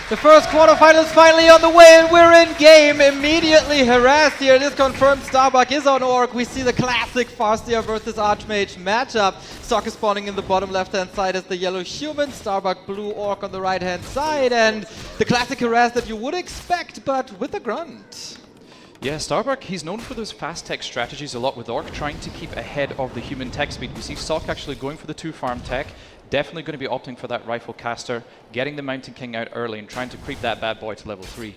The first quarterfinal is finally on the way and we're in game. Immediately harassed here. It is confirmed Starbuck is on ORC. We see the classic Farseer versus Archmage matchup. Sock is spawning in the bottom left-hand side as the yellow human. Starbuck blue orc on the right-hand side. And the classic harass that you would expect, but with a grunt. Yeah, Starbuck, he's known for those fast tech strategies a lot with Orc, trying to keep ahead of the human tech speed. We see Sock actually going for the 2-farm tech, definitely going to be opting for that rifle caster, getting the Mountain King out early and trying to creep that bad boy to level 3.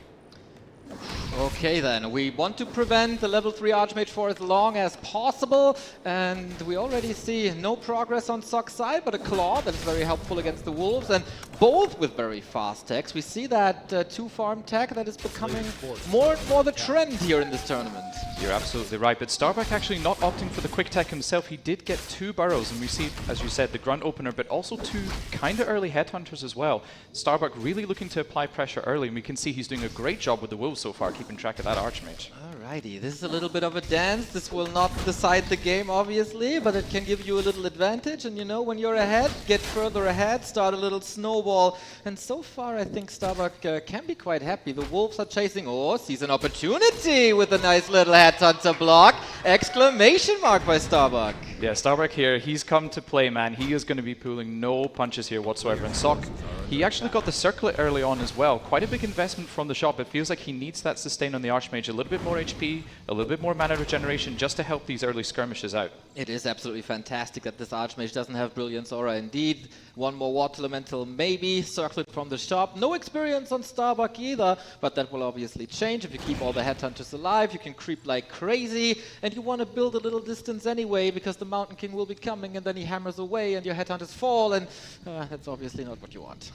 Okay then, we want to prevent the level 3 Archmage for as long as possible, and we already see no progress on Sock's side, but a claw that is very helpful against the Wolves, and both with very fast techs. We see that 2-farm tech that is becoming more and more the trend here in this tournament. You're absolutely right, but Starbuck actually not opting for the quick tech himself. He did get 2 burrows, and we see, as you said, the grunt opener, but also 2 kind of early headhunters as well. Starbuck really looking to apply pressure early, and we can see he's doing a great job with the Wolves so far, keeping track of that Archmage. Alrighty, this is a little bit of a dance. This will not decide the game, obviously, but it can give you a little advantage. And you know, when you're ahead, get further ahead, start a little snowball. And so far, I think Starbuck can be quite happy. The Wolves are chasing. Oh, sees an opportunity with a nice little headhunter block. Exclamation mark by Starbuck. Yeah, Starbuck here, he's come to play, man. He is going to be pulling no punches here whatsoever. And Sock, he actually got the circlet early on as well. Quite a big investment from the shop. It feels like he needs that sustain on the Archmage. A little bit more HP, a little bit more mana regeneration just to help these early skirmishes out. It is absolutely fantastic that this Archmage doesn't have Brilliance Aura indeed. One more Water Elemental maybe, circlet from the shop. No experience on Starbuck either, but that will obviously change. If you keep all the headhunters alive, you can creep like crazy, and you want to build a little distance anyway, because the Mountain King will be coming, and then he hammers away, and your headhunters fall, and that's obviously not what you want.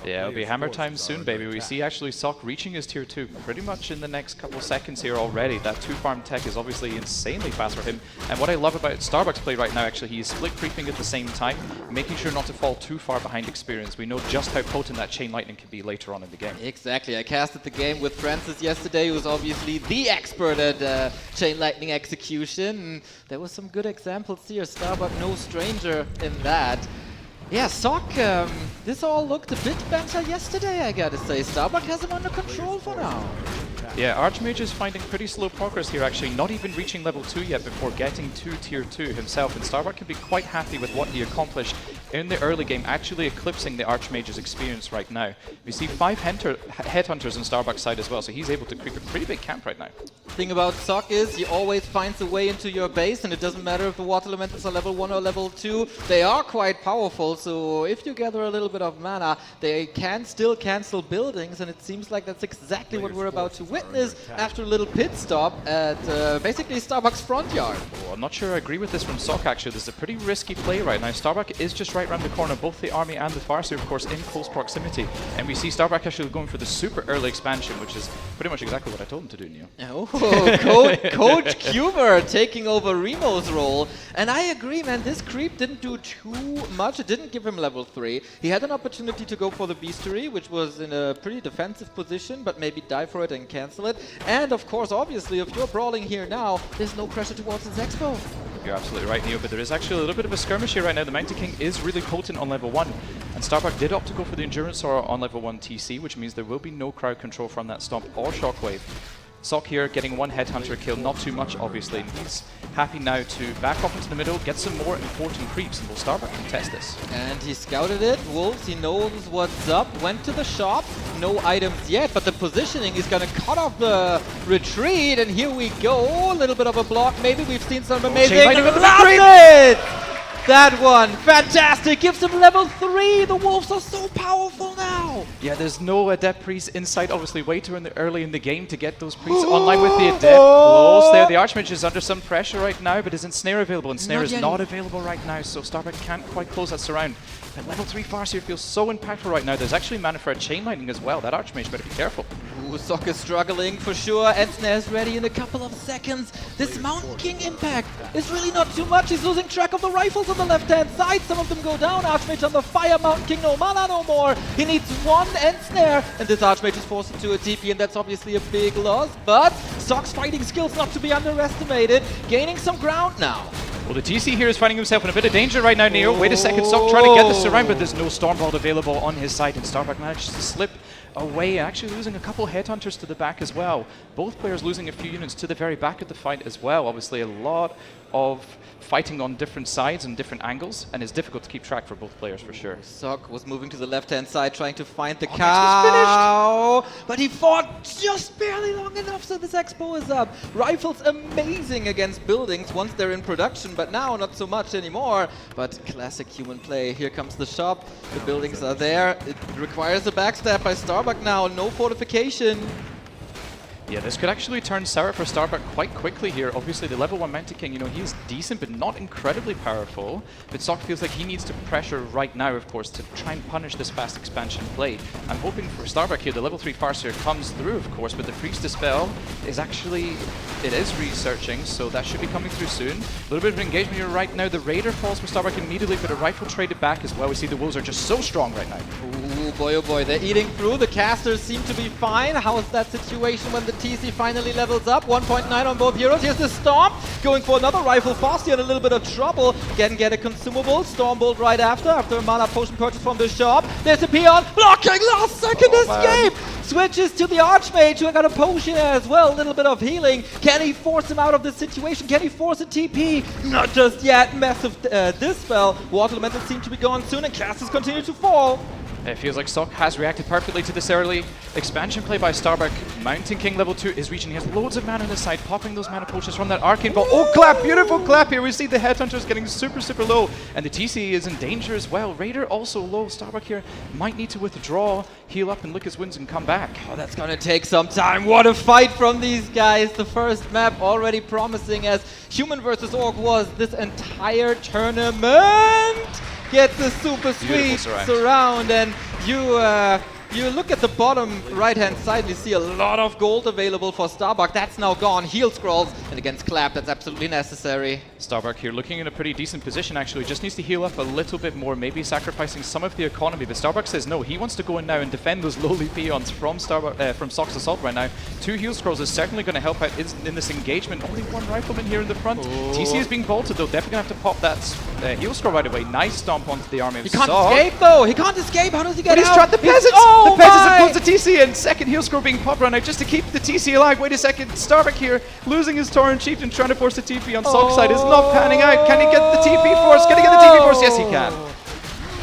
Yeah, it'll be hammer time soon, baby. We see actually Sock reaching his tier 2 pretty much in the next couple seconds here already. That 2-farm tech is obviously insanely fast for him. And what I love about Starbuck's play right now, actually, he is split creeping at the same time, making sure not to fall too far behind experience. We know just how potent that Chain Lightning can be later on in the game. Exactly. I casted the game with Francis yesterday, who was obviously the expert at Chain Lightning execution. And there was some good examples here. Starbuck no stranger in that. Yeah, Sock, this all looked a bit better yesterday, I gotta say. Starbuck has him under control for now. Yeah, Archmage is finding pretty slow progress here, actually, not even reaching level 2 yet before getting to tier 2 himself, and Starbuck can be quite happy with what he accomplished in the early game, actually eclipsing the Archmage's experience right now. We see 5 headhunters on Starbuck's side as well, so he's able to creep a pretty big camp right now. Thing about Sock is he always finds a way into your base, and it doesn't matter if the Water Elementals are level 1 or level 2, they are quite powerful, so if you gather a little bit of mana, they can still cancel buildings, and it seems like that's exactly what we're about to witness after a little pit stop at basically Starbuck's front yard. Oh, I'm not sure I agree with this from Sock, actually. This is a pretty risky play right now. Starbuck is just right around the corner, both the army and the Farseer, of course, in close proximity. And we see Starbuck actually going for the super early expansion, which is pretty much exactly what I told him to do, Neo. Oh, Coach Cuber taking over Remo's role. And I agree, man, this creep didn't do too much. It didn't give him level 3. He had an opportunity to go for the Beastery, which was in a pretty defensive position, but maybe die for it and cancel it. And of course, obviously, if you're brawling here now, there's no pressure towards his expo. You're absolutely right, Neo, but there is actually a little bit of a skirmish here right now. The Mountain King is really potent on level 1, and Starbuck did opt to go for the Endurance Aura on level 1 TC, which means there will be no crowd control from that Stomp or Shockwave. Sock here getting 1 headhunter kill, not too much obviously, and he's happy now to back off into the middle, get some more important creeps, and will Starbuck contest this. And he scouted it, Wolves, he knows what's up, went to the shop, no items yet, but the positioning is gonna cut off the retreat, and here we go, a little bit of a block, maybe we've seen some amazing... That one, fantastic, gives him level 3, the Wolves are so powerful now! Yeah, there's no Adept Priest inside, obviously way too early in the game to get those priests online with the Adept. Close there, the Archmage is under some pressure right now, but isn't Snare available? And Snare is not available right now, so Starbuck can't quite close that surround. But level 3 Farseer feels so impactful right now. There's actually mana for a Chain Lightning as well. That Archmage better be careful. Ooh, Sock is struggling for sure, and Snare's ready in a couple of seconds. This Mountain King impact is really not too much. He's losing track of the rifles on the left-hand side. Some of them go down. Archmage on the fire. Mountain King no mana no more. He needs 1 and Snare, and this Archmage is forced into a TP, and that's obviously a big loss. But Sock's fighting skills not to be underestimated, gaining some ground now. Well, the TC here is finding himself in a bit of danger right now, Neo. Wait a second, Sock trying to get this around, but there's no Stormbolt available on his side, and Starbuck manages to slip away, actually losing a couple headhunters to the back as well. Both players losing a few units to the very back of the fight as well. Obviously, a lot of fighting on different sides and different angles, and it's difficult to keep track for both players for sure. Sock was moving to the left-hand side, trying to find the cow, but he fought just barely long enough, so this expo is up. Rifles amazing against buildings once they're in production, but now not so much anymore. But classic human play. Here comes the shop. The buildings are there. It requires a backstab by Starbuck now. No fortification. Yeah, this could actually turn sour for Starbuck quite quickly here. Obviously, the level 1 Mountain King, you know, he's decent, but not incredibly powerful. But Sock feels like he needs to pressure right now, of course, to try and punish this fast expansion play. I'm hoping for Starbuck here, the level 3 Farseer comes through, of course, but the Freeze Dispel is actually, it is researching, so that should be coming through soon. A little bit of engagement here right now. The Raider falls for Starbuck immediately, but a rifle traded back as well. We see the Wolves are just so strong right now. Ooh, boy, oh boy, they're eating through. The casters seem to be fine. How is that situation when the TC finally levels up? 1.9 on both heroes. Here's the Stomp, going for another rifle. Fasty in a little bit of trouble. Can get a consumable. Stormbolt right after a mana potion purchase from the shop. There's a peon, blocking last second escape. Switches to the Archmage, who got a potion as well. A little bit of healing. Can he force him out of this situation? Can he force a TP? Not just yet. Massive Dispel. Water Elementals seem to be gone soon, and casters continue to fall. It feels like Sock has reacted perfectly to this early expansion play by Starbuck. Mountain King level 2 is reaching. He has loads of mana on his side, popping those mana potions from that Arcane Ball. Oh, clap! Beautiful clap here. We see the Headhunters getting super, super low. And the TC is in danger as well. Raider also low. Starbuck here might need to withdraw, heal up, and lick his wounds and come back. Oh, that's gonna take some time. What a fight from these guys. The first map already promising, as Human versus Orc was this entire tournament. Gets the super sweet surround, and you look at the bottom right-hand side and you see a lot of gold available for Starbuck. That's now gone. Heal scrolls, and against Clap, that's absolutely necessary. Starbuck here looking in a pretty decent position, actually. Just needs to heal up a little bit more, maybe sacrificing some of the economy. But Starbuck says no, he wants to go in now and defend those lowly peons from from Sock's assault right now. 2 heal scrolls is certainly going to help out in this engagement. Only 1 rifleman here in the front. Oh. TC is being bolted though, definitely going to have to pop that heal scroll right away. Nice stomp onto the army of Sock. He can't escape though, he can't escape. How does he get out? He's trapped the peasants! The peasants have closed the TC, and second heal scroll being popped right now just to keep the TC alive. Wait a second, Starbuck here losing his Tauren Chieftain, trying to force the TP on Sock's side is not panning out. Can he get the TP force? Can he get the TP force? Yes, he can.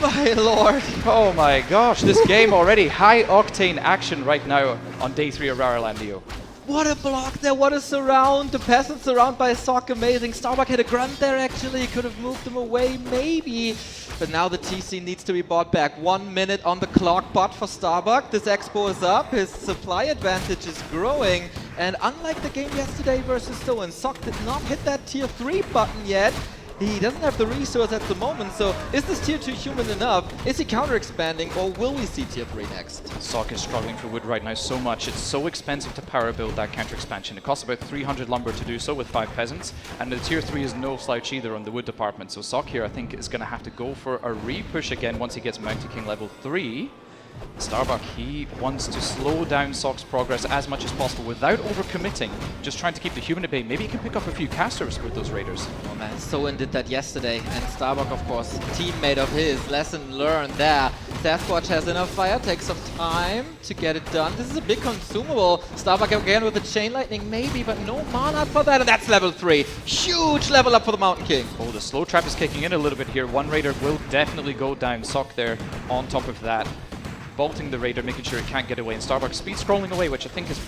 My lord. Oh my gosh, this game already high octane action right now on day 3 of RaRaLand, Neo. What a block there, what a surround. The peasants surrounded by Sock, amazing. Starbuck had a grunt there actually, he could have moved them away maybe. But now the TC needs to be bought back. 1 minute on the clock, but for Starbuck, this expo is up, his supply advantage is growing. And unlike the game yesterday versus Stoen, Sock did not hit that tier 3 button yet. He doesn't have the resource at the moment, so is this tier 2 human enough? Is he counter-expanding, or will we see tier 3 next? Sock is struggling for wood right now so much. It's so expensive to power build that counter-expansion. It costs about 300 lumber to do so with 5 peasants, and the tier 3 is no slouch either on the wood department. So Sock here, I think, is going to have to go for a re-push again once he gets Mountain King level 3. Starbuck, he wants to slow down Sock's progress as much as possible without overcommitting, just trying to keep the human at bay. Maybe he can pick up a few casters with those raiders. Oh man, Soen did that yesterday, and Starbuck, of course, teammate of his. Lesson learned there. Sasquatch has enough fire, takes some time to get it done. This is a big consumable. Starbuck again with the Chain Lightning, maybe, but no mana for that, and that's level 3. Huge level up for the Mountain King. Oh, the slow trap is kicking in a little bit here. 1 raider will definitely go down. Sock there on top of that, bolting the raider, making sure it can't get away, and Starbuck speed scrolling away, which I think is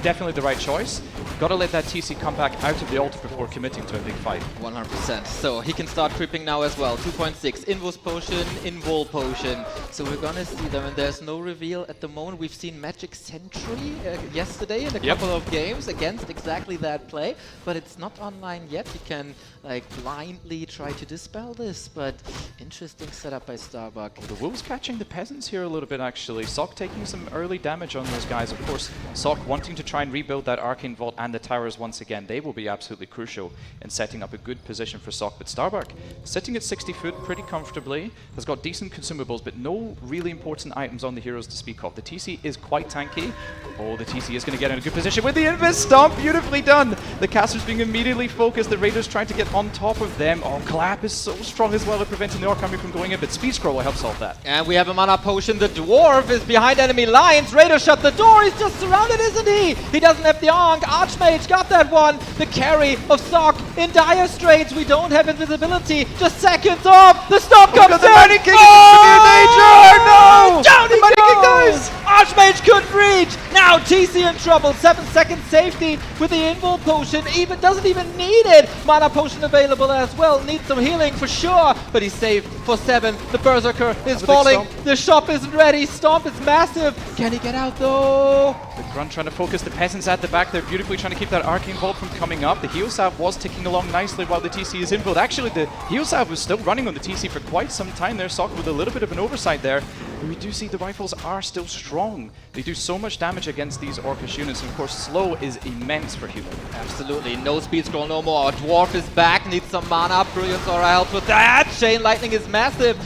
definitely the right choice. Gotta let that TC come back out of the altar before committing to a big fight. 100%. So he can start creeping now as well. 2.6, Invos Potion, Invol Potion. So we're gonna see them, and there's no reveal at the moment. We've seen Magic Sentry yesterday in a couple of games against exactly that play, but it's not online yet. You can like blindly try to dispel this, but interesting setup by Starbuck. Oh, the Wolves catching the peasants here a little bit actually. Sock taking some early damage on those guys. Of course, Sock wanting to try and rebuild that Arcane Vault and the towers once again. They will be absolutely crucial in setting up a good position for Sock. But Starbuck, sitting at 60 foot pretty comfortably, has got decent consumables, but no really important items on the heroes to speak of. The TC is quite tanky. Oh, the TC is going to get in a good position with the Invis Stomp. Beautifully done. The casters being immediately focused. The Raiders trying to get on top of them. Oh, Clap is so strong as well at preventing the Orc Army from going in, but Speed Scroll will help solve that. And we have a mana potion. The Dwarf is behind enemy lines. Raider shut the door. He's just surrounded, isn't he? He doesn't have the Ankh. Archmage got that one. The carry of Sock in dire straits. We don't have invisibility. Just seconds off. The stop comes in. The Mighty King is in severe danger. No! Down The Mighty King dies. Archmage couldn't reach. Now TC in trouble. 7-second safety with the invul potion. Even doesn't even need it. Mana potion available as well. Needs some healing for sure. But he's safe for 7. The Berserker is falling. The shop isn't ready. Stomp is massive. Can he get out though? The Grunt trying to focus the peasants at the back. They're beautifully trying to keep that Arcane Vault from coming up. The heal salve was ticking along nicely while the TC is inbuilt. Actually, the heal salve was still running on the TC for quite some time there. Sock with a little bit of an oversight there. But we do see the rifles are still strong. They do so much damage against these Orcish units. And of course, slow is immense for healing. Absolutely. No speed scroll no more. Dwarf is back. Needs some mana. Brilliance Aura helps with that. Chain Lightning is massive.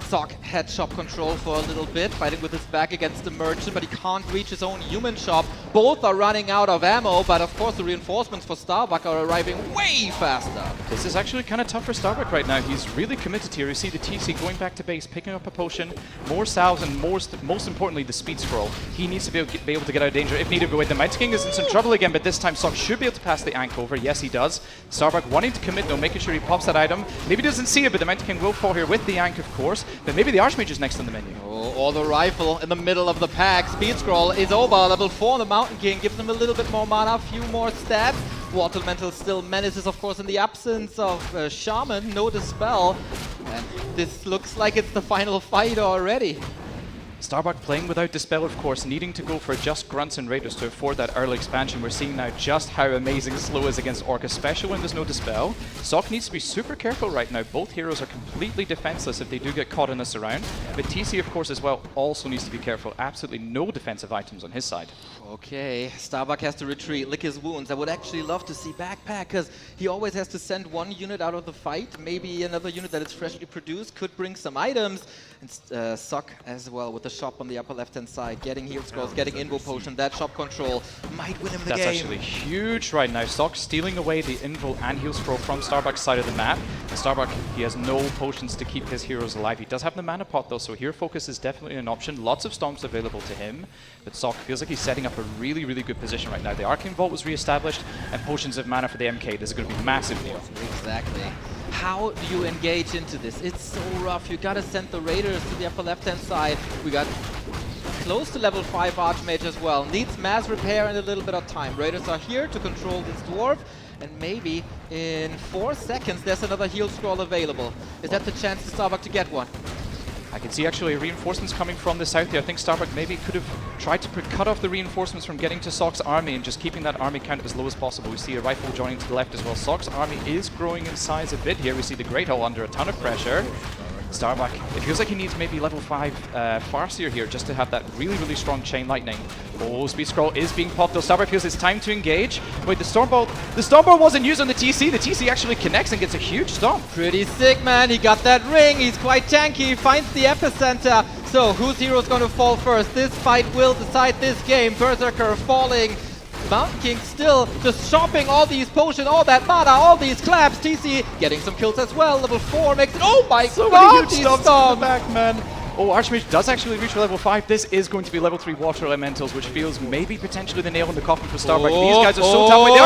Sock had shop control for a little bit, fighting with his back against the merchant, but he can't reach his own human shop. Both are running out of ammo, but of course the reinforcements for Starbuck are arriving way faster. This is actually kind of tough for Starbuck right now. He's really committed here. You see the TC going back to base, picking up a potion, more salves, and most importantly, the speed scroll. He needs to be able to get out of danger if needed. But the Mighty King is in some trouble again, but this time Sock should be able to pass the Ankh over. Yes, he does. Starbuck wanting to commit though, making sure he pops that item. Maybe doesn't see it, but the Mighty King will fall here with the Ankh, of course. But maybe the Archmage is next on the menu. Oh, or the rifle in the middle of the pack. Speed scroll is over. Level 4 on the Mountain King gives him a little bit more mana, a few more stabs. Water Elemental still menaces, of course, in the absence of Shaman. No Dispel. And this looks like it's the final fight already. Starbuck playing without Dispel, of course, needing to go for just Grunts and Raiders to afford that early expansion. We're seeing now just how amazing Slow is against Orc, especially when there's no Dispel. Sock needs to be super careful right now. Both heroes are completely defenseless if they do get caught in this round. But TC, of course, as well, also needs to be careful. Absolutely no defensive items on his side. Okay, Starbuck has to retreat, lick his wounds. I would actually love to see Backpack, because he always has to send one unit out of the fight. Maybe another unit that is freshly produced could bring some items. And Sock as well with the shop on the upper left-hand side, getting heal scrolls, getting Invo Potion. That shop control might win him the game. That's actually huge right now. Sock stealing away the Invo and heal scroll from Starbuck's side of the map. And Starbuck, he has no potions to keep his heroes alive. He does have the mana pot though, so here focus is definitely an option. Lots of stomps available to him. But Sock feels like he's setting up a really, really good position right now. The Arcane Vault was re-established, and potions of mana for the MK. This is going to be massive here. Exactly. How do you engage into this? It's so rough. You gotta send the Raiders to the upper left-hand side. We got close to level 5 Archmage as well. Needs mass repair and a little bit of time. Raiders are here to control this Dwarf, and maybe in 4 seconds there's another heal scroll available. Is that the chance to Starbuck to get one? I can see actually reinforcements coming from the south here. I think Starbuck maybe could have tried to cut off the reinforcements from getting to Sock's army and just keeping that army count as low as possible. We see a rifle joining to the left as well. Sock's army is growing in size a bit here. We see the Great Hall under a ton of pressure. Starbuck, it feels like he needs maybe level 5 Farseer here just to have that really, really strong Chain Lightning. Oh, Speed Scroll is being popped though. Starbuck feels it's time to engage. Wait, the Stormbolt wasn't used on the TC. The TC actually connects and gets a huge stomp. Pretty sick, man. He got that ring. He's quite tanky. Finds the epicenter. So, whose hero's going to fall first? This fight will decide this game. Berserker falling. Mountain King still just shopping all these potions, all that mana, all these claps. TC getting some kills as well. Level 4 makes it. Oh my so god, many huge stomps in the back, man. Oh, Archmage does actually reach level 5. This is going to be level 3 Water Elementals, which feels maybe potentially the nail in the coffin for Starbuck. These guys are so tough. Wait, the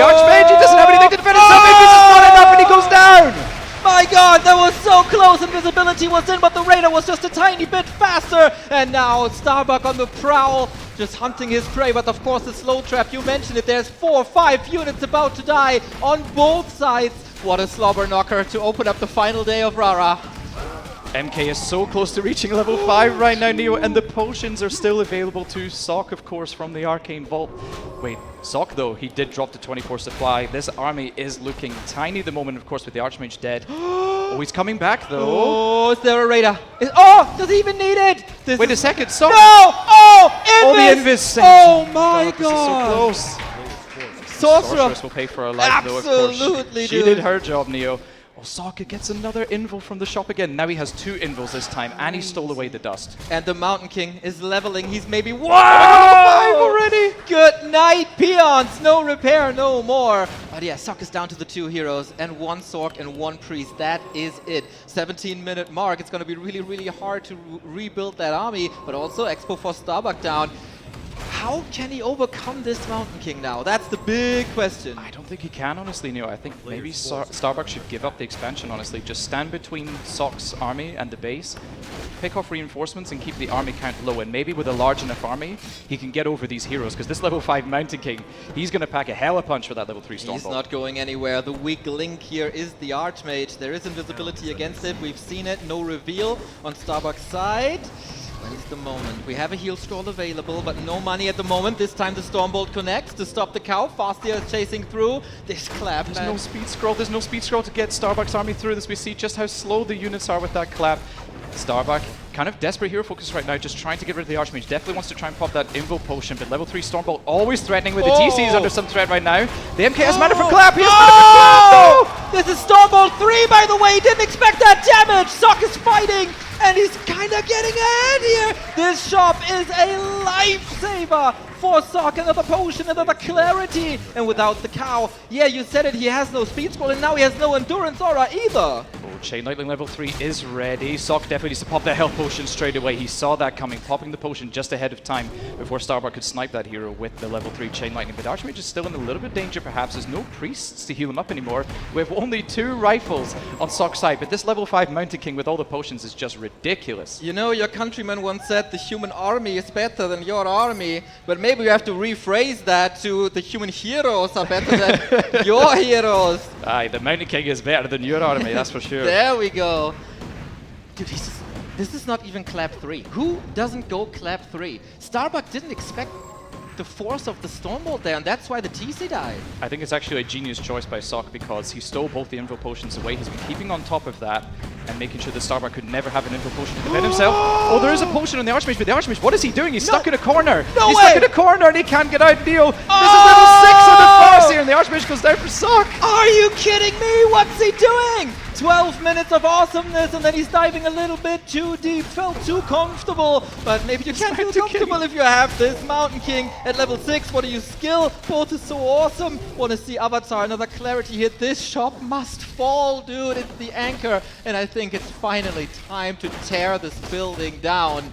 Archmage, he doesn't have anything to defend himself. Maybe this is not enough, and he goes down. My god, that was so close. Invisibility was in, but the Raider was just a tiny bit faster. And now Starbuck on the prowl, just hunting his prey. But of course the slow trap, you mentioned it. There's 4 or 5 units about to die on both sides. What a slobber knocker to open up the final day of RaRa. MK is so close to reaching level 5 right now, Neo, and the potions are still available to Sock, of course, from the Arcane Vault. Wait, Sock, though, he did drop to 24 supply. This army is looking tiny at the moment, of course, with the Archmage dead. Oh, he's coming back, though. Oh, is there a Raider? Oh, does he even need it? Wait a second, Sock! No! Oh! Oh, the Invis! Oh my This is so close. Sorcerer Sorceress will pay for her life, though, of course. absolutely, She dude. did her job, Neo. Oh, Sokka gets another invul from the shop again. Now he has 2 invuls this time, and he stole away the dust. And the Mountain King is leveling. He's maybe Oh, 5 already! Good night, peons. No repair, no more. But yeah, Sokka's down to the 2 heroes and 1 Sorc and 1 Priest. That is it. 17-minute mark. It's going to be really, really hard to rebuild that army. But also Expo for Starbuck down. How can he overcome this Mountain King now? That's the big question. I don't think he can, honestly, Neo. I think maybe Starbuck should give up the expansion, honestly. Just stand between Sok's army and the base, pick off reinforcements and keep the army count low. And maybe with a large enough army, he can get over these heroes. Because this level 5 Mountain King, he's going to pack a hella punch for that level 3 Stormbolt. He's not going anywhere. The weak link here is the Archmage. There is invisibility against it. We've seen it. No reveal on Starbuck's side. When is the moment? We have a heal scroll available, but no money at the moment. This time the Stormbolt connects to stop the cow. Fastia is chasing through. This clap. There's no speed scroll. There's no speed scroll to get Starbuck's army through this. We see just how slow the units are with that clap. Starbuck, kind of desperate hero focus right now, just trying to get rid of the Archmage. Definitely wants to try and pop that Invul potion, but level 3 Stormbolt always threatening with the TC is under some threat right now. The MK has mana for clap. He has mana for clap. This is Stormbolt 3, by the way. Didn't expect that damage. Sok is fighting, and he's kind of getting ahead here. This shop is a lifesaver for Sok. Another potion, another clarity. And without the cow, yeah, you said it, he has no speed scroll, and now he has no endurance aura either. Chain Lightning level 3 is ready. Sok definitely needs to pop the health potion straight away. He saw that coming, popping the potion just ahead of time before Starbuck could snipe that hero with the level 3 Chain Lightning. But Archmage is still in a little bit of danger perhaps. There's no priests to heal him up anymore. We have only 2 rifles on Sok's side, but this level 5 Mountain King with all the potions is just ridiculous. You know, your countryman once said the human army is better than your army, but maybe you have to rephrase that to the human heroes are better than your heroes. Aye, the Mountain King is better than your army, that's for sure. There we go. Dude, this is not even clap 3. Who doesn't go clap 3? Starbuck didn't expect the force of the Stormbolt there, and that's why the TC died. I think it's actually a genius choice by Sok because he stole both the Invul Potions away. He's been keeping on top of that and making sure that Starbuck could never have an Invul Potion to defend himself. Oh, there is a potion on the Archmage, but the Archmage, what is he doing? He's stuck in a corner. He's stuck in a corner and he can't get out. Neo, this is level 6 on the Farseer, and the Archmage goes down for Sok. Are you kidding me? What's he doing? 12 minutes of awesomeness, and then he's diving a little bit too deep. Felt too comfortable, but maybe you can't feel comfortable if you have this Mountain King at level 6. What do you skill? Both is so awesome. Want to see Avatar, another clarity hit. This shop must fall, dude. It's the anchor, and I think it's finally time to tear this building down.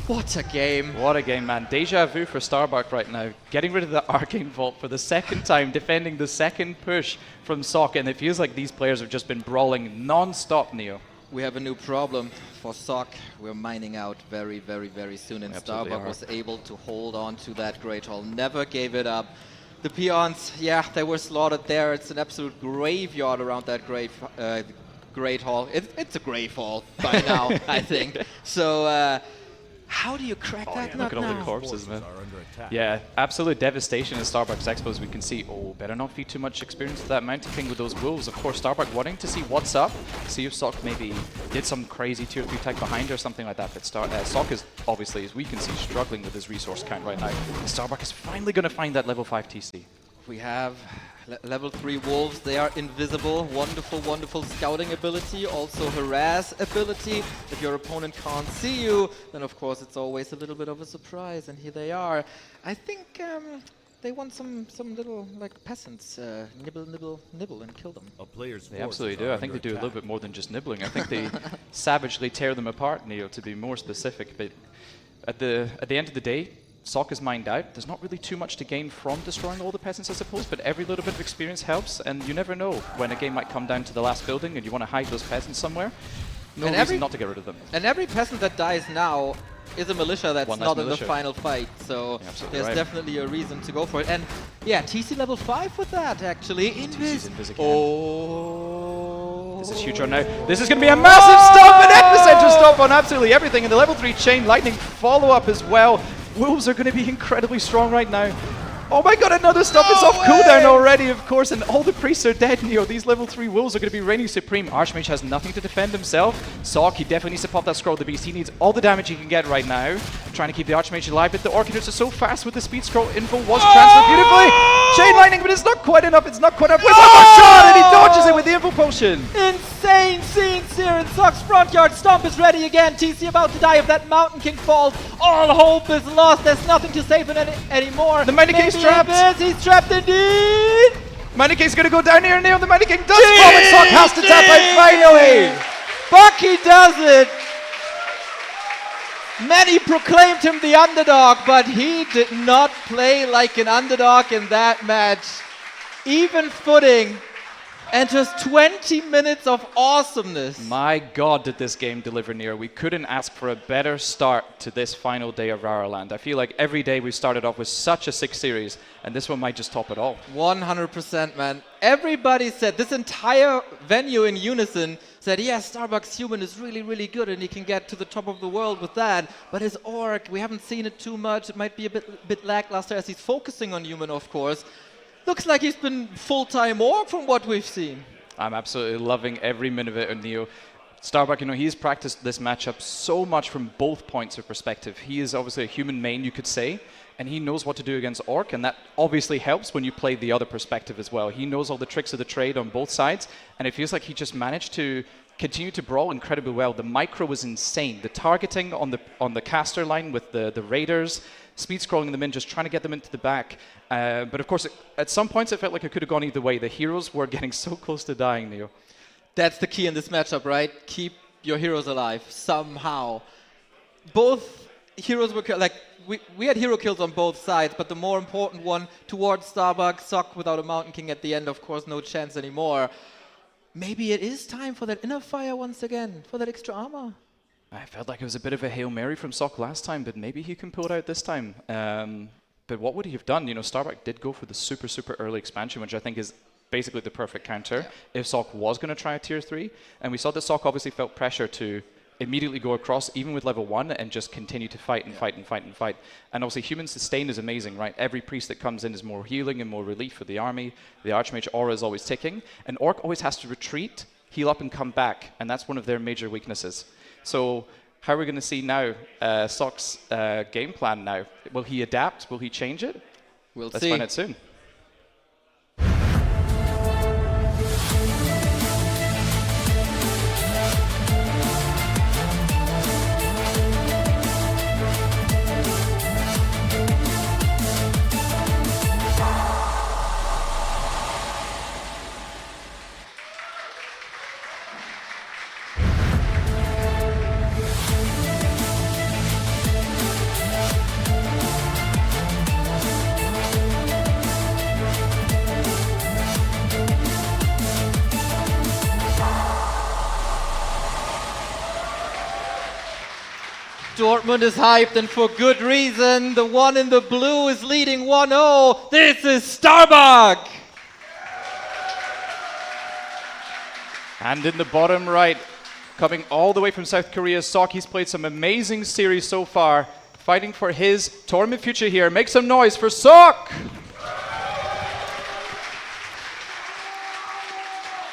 What a game. What a game, man. Deja vu for Starbuck right now. Getting rid of the Arcane Vault for the second time, defending the second push from Sok, and it feels like these players have just been brawling non-stop, Neo. We have a new problem for Sok. We're mining out very, very, very soon, and Starbuck was able to hold on to that Great Hall. Never gave it up. The peons, yeah, they were slaughtered there. It's an absolute graveyard around that Great Hall. It's a grave hall by now, I think. So, how do you crack that nut look at all the corpses, man. Yeah, absolute devastation in Starbuck's Expos. We can see, oh, better not feed too much experience to that Mountain King with those wolves. Of course, Starbuck wanting to see what's up, see if Sok maybe did some crazy tier 3 tech behind or something like that. But Sok is obviously, as we can see, struggling with his resource count right now. And Starbuck is finally going to find that level 5 TC. We have level 3 wolves. They are invisible. Wonderful, wonderful scouting ability. Also harass ability. If your opponent can't see you, then of course it's always a little bit of a surprise. And here they are. I think they want some little like peasants nibble, nibble, nibble and kill them. They absolutely do. I think they do a little bit more than just nibbling. I think they savagely tear them apart, Neo, to be more specific. But at the end of the day, Sok is mined out. There's not really too much to gain from destroying all the peasants, I suppose, but every little bit of experience helps, and you never know when a game might come down to the last building and you want to hide those peasants somewhere. No reason not to get rid of them. And every peasant that dies now is a militia that's not in the final fight, so there's definitely a reason to go for it. And yeah, TC level 5 with that, actually. Invis again. Oh. This is huge right now. This is going to be a massive stop, an epicenter stop on absolutely everything, and the level 3 Chain Lightning follow-up as well. Wolves are going to be incredibly strong right now. Oh my god, another stop. It's off cooldown already, of course, and all the priests are dead, Neo. These level 3 wolves are going to be reigning supreme. Archmage has nothing to defend himself. Sock, he definitely needs to pop that scroll. The beast, he needs all the damage he can get right now. Trying to keep the Archmage alive, but the Orchiders are so fast with the speed scroll. Info was transferred beautifully. Chain lightning, but it's not quite enough. It's not quite enough. With one more shot, and he dodges it with the info potion. Insane scenes here in Sock's front yard. Stomp is ready again. TC about to die. If that Mountain King falls, all hope is lost. There's nothing to save him anymore. The Mighty King's trapped. He's trapped indeed. Mighty King's going to go down here. Neo, the Mighty King does fall, and Sock has to tap out finally. Bucky does it. Many proclaimed him the underdog, but he did not play like an underdog in that match. Even footing. And just 20 minutes of awesomeness. My god, did this game deliver, Neo. We couldn't ask for a better start to this final day of RaRaLand. I feel like every day we started off with such a sick series, and this one might just top it all. 100%, man. Everybody said, this entire venue in unison said, yeah, Starbuck's human is really, really good, and he can get to the top of the world with that. But his orc, we haven't seen it too much. It might be a bit lackluster as he's focusing on human, of course. Looks like he's been full-time orc from what we've seen. I'm absolutely loving every minute of it, and Neo. Starbuck, you know, he's practiced this matchup so much from both points of perspective. He is obviously a human main, you could say, and he knows what to do against orc, and that obviously helps when you play the other perspective as well. He knows all the tricks of the trade on both sides, and it feels like he just managed to continue to brawl incredibly well. The micro was insane. The targeting on the caster line with the raiders, speed scrolling them in, just trying to get them into the back. But of course, at some points it felt like it could have gone either way. The heroes were getting so close to dying, Neo. That's the key in this matchup, right? Keep your heroes alive somehow. Both heroes were like we had hero kills on both sides, but the more important one towards Starbuck, Sock without a Mountain King at the end, of course, no chance anymore. Maybe it is time for that inner fire once again, for that extra armor. I felt like it was a bit of a Hail Mary from Sock last time, but maybe he can pull it out this time. But what would he have done? You know, Starbuck did go for the super, super early expansion, which I think is basically the perfect counter if Sock was going to try a tier 3. And we saw that Sock obviously felt pressure to immediately go across, even with level 1, and just continue to fight and fight and fight and fight. And obviously human sustain is amazing, right? Every priest that comes in is more healing and more relief for the army. The Archmage aura is always ticking. And Orc always has to retreat, heal up and come back. And that's one of their major weaknesses. So how are we going to see now Sock's game plan now? Will he adapt? Will he change it? Let's see. Let's find out soon. Dortmund is hyped, and for good reason. The one in the blue is leading 1-0. This is Starbuck! And in the bottom right, coming all the way from South Korea, Sock. He's played some amazing series so far, fighting for his tournament future here. Make some noise for Sock!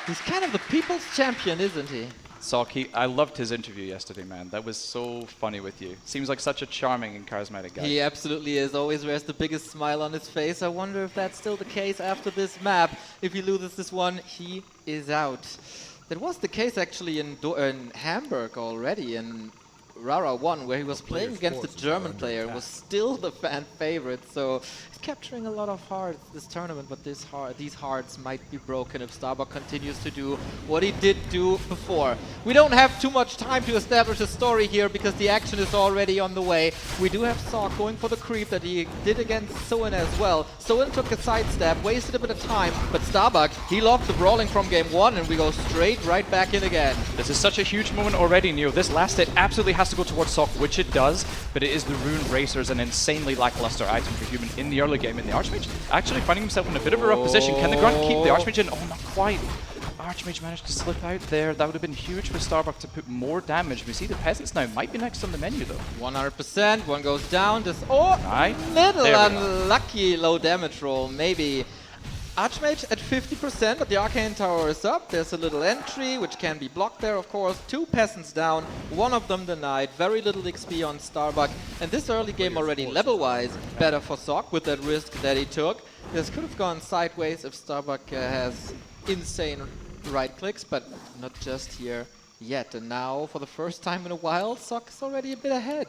He's kind of the people's champion, isn't he? Sock, I loved his interview yesterday, man. That was so funny with you. Seems like such a charming and charismatic guy. He absolutely is. Always wears the biggest smile on his face. I wonder if that's still the case after this map. If he loses this one, he is out. That was the case actually in Hamburg already, in RaRaLand, where he was playing against the German player, was still the fan favorite. So he's capturing a lot of hearts this tournament, but these hearts might be broken if Starbuck continues to do what he did do before. We don't have too much time to establish a story here because the action is already on the way. We do have Sock going for the creep that he did against Soen as well. Soen took a sidestep, wasted a bit of time, but Starbuck, he locked the brawling from game 1, and we go straight right back in again. This is such a huge moment already, Neo. This last hit absolutely has to go towards Sock, which it does, but it is the Rune Racers, an insanely lackluster item for human in the early game. In the Archmage actually finding himself in a bit of a rough position. Can the grunt keep the Archmage in? Oh, not quite. Archmage managed to slip out there. That would have been huge for Starbuck to put more damage. We see the Peasants now might be next on the menu though. 100%, one goes down. This little unlucky low damage roll, maybe. Archmage at 50%, but the Arcane Tower is up. There's a little entry, which can be blocked there, of course. 2 Peasants down, one of them denied. Very little XP on Starbuck. And this early game already, level-wise, better for Sock with that risk that he took. This could have gone sideways if Starbuck has insane right-clicks, but not just here yet. And now, for the first time in a while, Sock is already a bit ahead.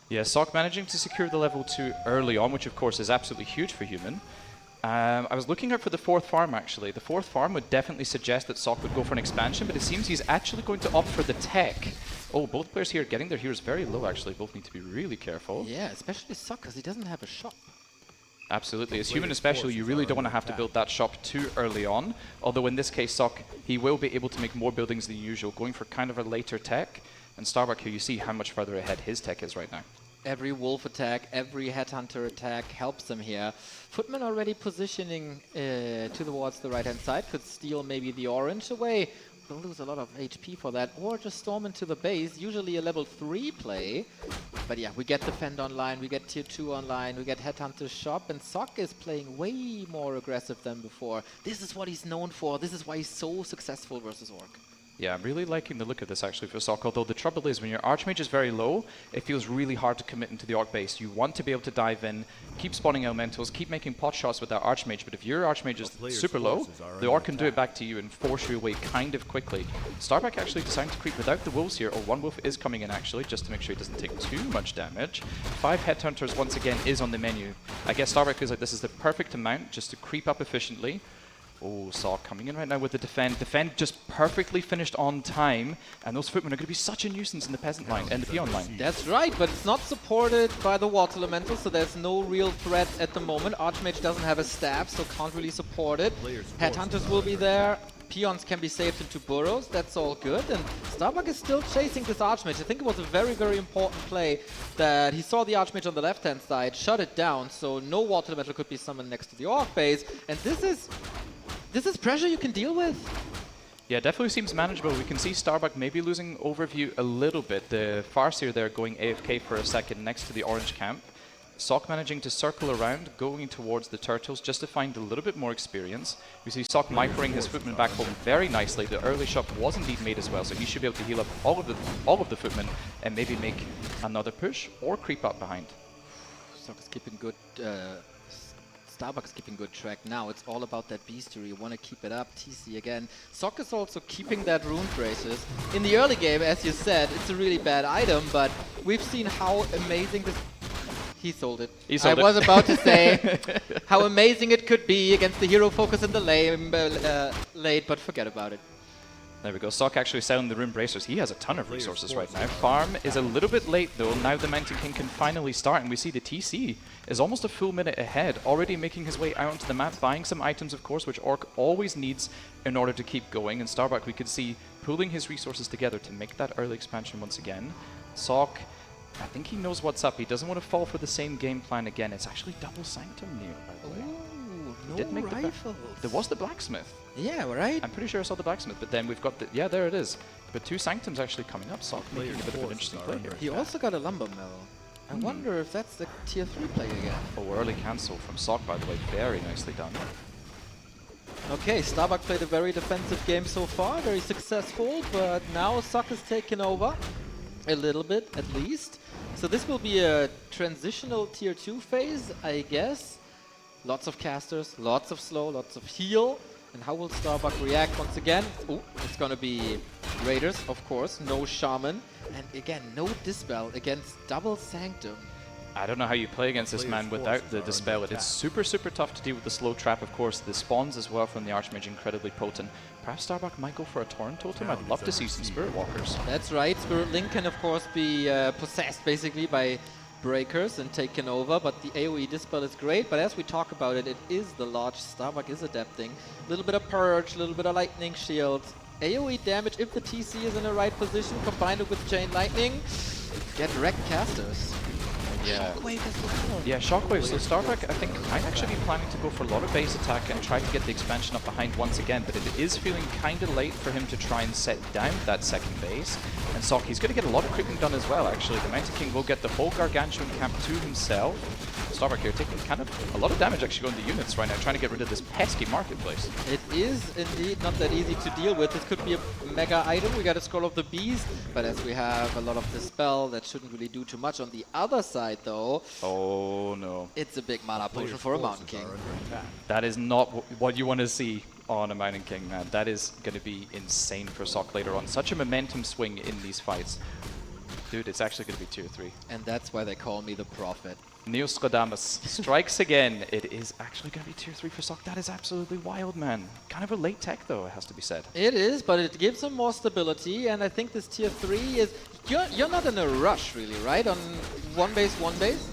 Yeah, Sock managing to secure the level 2 early on, which of course is absolutely huge for Human. I was looking out for the 4th farm actually. The 4th farm would definitely suggest that Sock would go for an expansion, but it seems he's actually going to opt for the tech. Oh, both players here getting their heroes very low actually. Both need to be really careful. Yeah, especially Sock, because he doesn't have a shop. Absolutely. As Human especially, you really don't want to have to build that shop too early on. Although in this case, Sock, he will be able to make more buildings than usual, going for kind of a later tech. And Starbuck here, you see how much further ahead his tech is right now. Every wolf attack, every headhunter attack helps him here. Footman already positioning towards the right-hand side, could steal maybe the orange away. Will lose a lot of HP for that, or just storm into the base, usually a level 3 play. But yeah, we get Defend online, we get Tier 2 online, we get Headhunter's shop, and Sock is playing way more aggressive than before. This is what he's known for, this is why he's so successful versus Orc. Yeah, I'm really liking the look of this actually for Sock, although the trouble is when your Archmage is very low, it feels really hard to commit into the Orc base. You want to be able to dive in, keep spawning elementals, keep making pot shots with that Archmage, but if your Archmage is super low, the Orc can do it back to you and force you away kind of quickly. Starbuck actually deciding to creep without the wolves here. Oh, one wolf is coming in actually, just to make sure he doesn't take too much damage. 5 Headhunters once again is on the menu. I guess Starbuck feels like this is the perfect amount just to creep up efficiently. Oh, Sock coming in right now with the defend. Defend just perfectly finished on time, and those footmen are going to be such a nuisance in the peasant line and the peon line. That's right, but it's not supported by the water elemental, so there's no real threat at the moment. Archmage doesn't have a staff, so can't really support it. Headhunters will be there. Peons can be saved into burrows, that's all good. And Starbuck is still chasing this Archmage. I think it was a very, very important play that he saw the Archmage on the left-hand side, shut it down, so no water elemental could be summoned next to the Orc base. And this is pressure you can deal with. Yeah, definitely seems manageable. We can see Starbuck maybe losing overview a little bit. The Farseer there going AFK for a second next to the orange camp. Sock managing to circle around, going towards the turtles just to find a little bit more experience. We see Sock microing his footmen back home very nicely. The early shot was indeed made as well, so he should be able to heal up all of the footmen and maybe make another push or creep up behind. Sock is keeping good. Starbuck is keeping good track now. It's all about that bestiary. You want to keep it up. TC again. Sock is also keeping that rune braces. In the early game, as you said, it's a really bad item, but we've seen how amazing this... He sold it. I was about to say how amazing it could be against the hero focus in the late, but forget about it. There we go. Sock actually selling the rune bracers. He has a ton of resources right now. Farm is a little bit late though. Now the Mountain King can finally start, and we see the TC is almost a full minute ahead, already making his way out onto the map, buying some items of course, which Orc always needs in order to keep going. And Starbuck, we could see pooling his resources together to make that early expansion once again. Sock, I think he knows what's up. He doesn't want to fall for the same game plan again. It's actually double Sanctum Neo, by the way. No did make rifles. There was the blacksmith. Yeah, right? I'm pretty sure I saw the blacksmith, but then we've got the... Yeah, there it is. But 2 Sanctums actually coming up, Sock making a bit of an interesting play here. He also got a lumber mill. I wonder if that's the tier 3 play again. Oh, early cancel from Sock, by the way. Very nicely done. Okay, Starbuck played a very defensive game so far, very successful, but now Sock is taken over. A little bit, at least. So this will be a transitional tier 2 phase, I guess. Lots of casters, lots of slow, lots of heal. And how will Starbuck react once again? Oh, it's gonna be Raiders, of course, no Shaman. And again, no Dispel against double Sanctum. I don't know how you play against this man without the Dispel. It's super, super tough to deal with the slow trap, of course. The spawns as well from the Archmage incredibly potent. Perhaps Starbuck might go for a Torrent Totem. I'd love to see some Spirit Walkers. That's right. Spirit Link can, of course, be possessed basically by breakers and taken over, but the AoE Dispel is great. But as we talk about it, it is the large Starbuck is adapting. A little bit of Purge, a little bit of Lightning Shield. AoE damage if the TC is in the right position, combined with Chain Lightning. Get wrecked casters. Yeah. Shockwave as well. Yeah, Shockwave. So Starbuck, I think, might actually be planning to go for a lot of base attack and try to get the expansion up behind once again, but it is feeling kind of late for him to try and set down that second base. And Sock, he's going to get a lot of creeping done as well, actually. The Mountain King will get the whole Gargantuan camp to himself. Starbuck here taking kind of a lot of damage actually on the units right now, trying to get rid of this pesky marketplace. It is indeed not that easy to deal with. This could be a mega item. We got a Scroll of the Beast, but as we have a lot of Dispel, that shouldn't really do too much. On the other side, though, oh no, it's a big mana potion for a Mountain King. That is not what you want to see on a Mountain King, man. That is going to be insane for Sock later on. Such a momentum swing in these fights. Dude, it's actually going to be tier 3. And that's why they call me the Prophet. Neostradamus strikes again. It is actually going to be tier 3 for Sock. That is absolutely wild, man. Kind of a late tech, though, it has to be said. It is, but it gives him more stability, and I think this tier 3 is... You're not in a rush, really, right? On one base,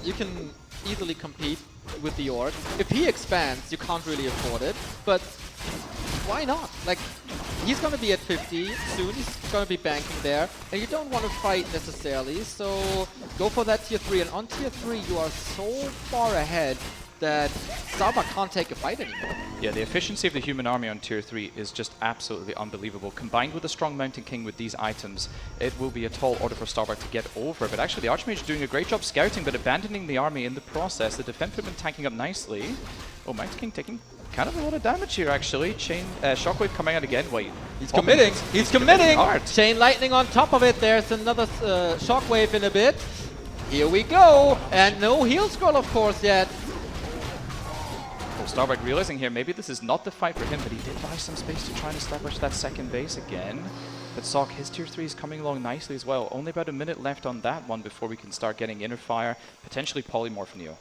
you can easily compete with the Orc. If he expands, you can't really afford it, but why not? Like, he's going to be at 50 soon, he's going to be banking there, and you don't want to fight necessarily, so go for that tier 3. And on tier 3, you are so far ahead that Starbuck can't take a fight anymore. Yeah, the efficiency of the human army on tier 3 is just absolutely unbelievable. Combined with a strong Mountain King with these items, it will be a tall order for Starbuck to get over. But actually, the Archmage doing a great job scouting, but abandoning the army in the process. The defense have been tanking up nicely. Oh, Mountain King taking kind of a lot of damage here, actually. Shockwave coming out again. Wait. He's committing. He's committing. Hard. Chain Lightning on top of it. There's another Shockwave in a bit. Here we go. And no heal scroll, of course, yet. Oh, Starbuck realizing here, maybe this is not the fight for him, but he did buy some space to try and establish that second base again. But Sock, his tier 3 is coming along nicely as well. Only about a minute left on that one before we can start getting Inner Fire, potentially Polymorph Neo.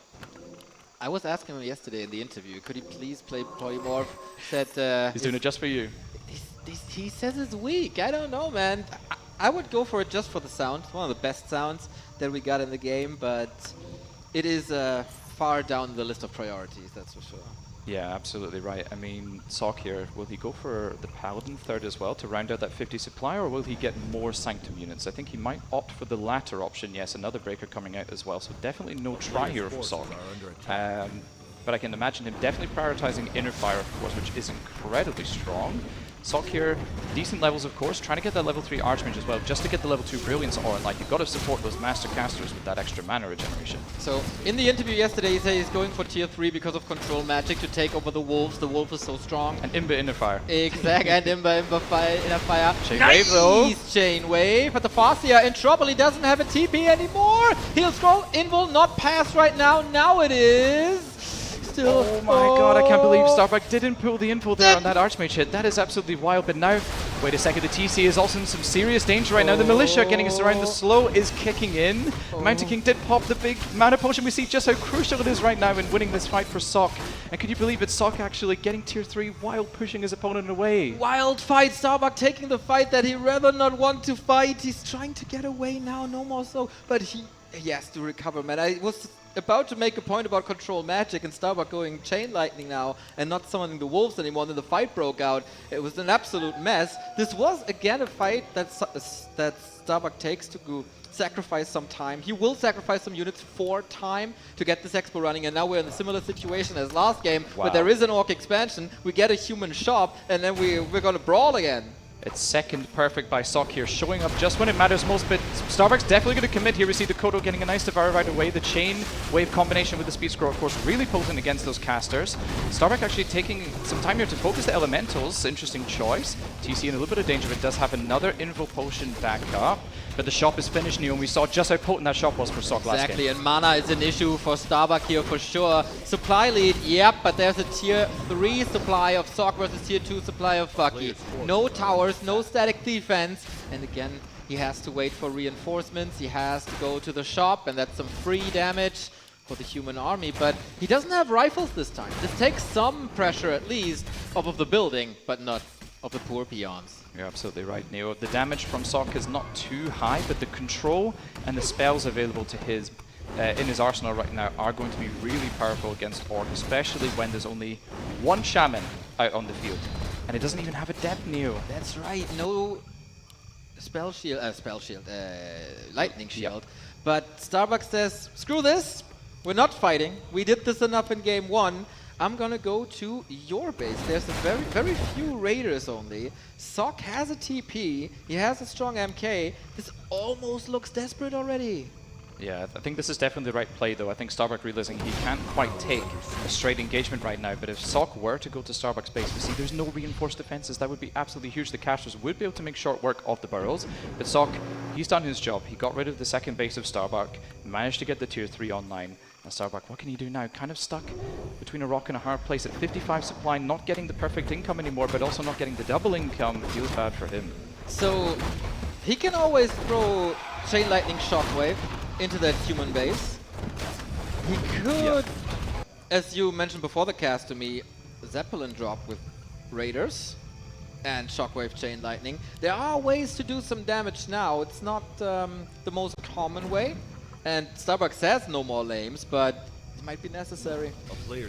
I was asking him yesterday in the interview, could he please play Polymorph? Said he's doing it just for you. He says it's weak. I don't know, man. I would go for it just for the sound. One of the best sounds that we got in the game, but it is far down the list of priorities, that's for sure. Yeah, absolutely right. I mean, Sock here, will he go for the Paladin third as well to round out that 50 supply, or will he get more Sanctum units? I think he might opt for the latter option. Yes, another Breaker coming out as well, so definitely no try here for Sock. But I can imagine him definitely prioritizing Inner Fire, of course, which is incredibly strong. Sock here, decent levels, of course, trying to get that level 3 Archmage as well, just to get the level 2 Brilliance Aura. Like, you've got to support those Master Casters with that extra mana regeneration. So, in the interview yesterday, he said he's going for tier 3 because of control magic to take over the Wolves. The Wolf is so strong. And Imba Inner Fire. Exact, and Imba Inner Fire. Chain Wave, though. Chain Wave, but the Farseer in trouble. He doesn't have a TP anymore. Heal Scroll, Invul not pass right now. Now it is. Still. Oh my god, I can't believe Starbuck didn't pull the info there on that Archmage hit. That is absolutely wild, but now, wait a second, the TC is also in some serious danger right now. The Militia getting us around, the slow is kicking in. Mountain King did pop the big mana potion. We see just how crucial it is right now in winning this fight for Sock. And can you believe it, Sock actually getting tier 3 while pushing his opponent away. Wild fight, Starbuck taking the fight that he rather not want to fight. He's trying to get away now, no more so, but he has to recover, man. I was about to make a point about control magic and Starbuck going Chain Lightning now and not summoning the Wolves anymore. Then the fight broke out. It was an absolute mess. This was again a fight that Starbuck takes to go sacrifice some time. He will sacrifice some units for time to get this expo running, and now we're in a similar situation as last game, wow. But there is an Orc expansion. We get a human shop, and then we're gonna brawl again. It's second perfect by Sock here, showing up just when it matters most, but Starbuck's definitely going to commit here. We see the Kodo getting a nice Devour right away. The Chain Wave combination with the Speed Scroll, of course, really potent against those casters. Starbuck actually taking some time here to focus the Elementals. Interesting choice. TC in a little bit of danger, but does have another Info Potion back up. But the shop is finished, Neo, and we saw just how potent that shop was for Sock last game. Exactly, and mana is an issue for Starbuck here for sure. Supply lead, yep, but there's a tier 3 supply of Sock versus tier 2 supply of Bucky. No towers, no static defense, and again, he has to wait for reinforcements, he has to go to the shop, and that's some free damage for the human army, but he doesn't have rifles this time. This takes some pressure at least off of the building, but not of the poor peons. You're absolutely right, Neo. The damage from Sock is not too high, but the control and the spells available to his in his arsenal right now are going to be really powerful against Orc, especially when there's only one Shaman out on the field. And it doesn't even have a depth, Neo. That's right, no lightning shield. But Starbuck says, screw this, we're not fighting. We did this enough in game 1. I'm gonna go to your base. There's a very few raiders only. Sock has a TP, he has a strong MK. This almost looks desperate already. Yeah, I think this is definitely the right play, though. I think Starbuck realizing he can't quite take a straight engagement right now, but if Sock were to go to Starbuck's base, we see there's no reinforced defenses. That would be absolutely huge. The casters would be able to make short work of the burrows, but Sock, he's done his job. He got rid of the second base of Starbuck, managed to get the tier 3 online. Now Starbuck, what can he do now? Kind of stuck between a rock and a hard place at 55 supply, not getting the perfect income anymore, but also not getting the double income. Feels bad for him. So he can always throw Chain Lightning Shockwave into that human base. He could, as you mentioned before the cast to me, Zeppelin drop with Raiders and Shockwave Chain Lightning. There are ways to do some damage now. It's not the most common way. And Starbuck says no more lames, but it might be necessary.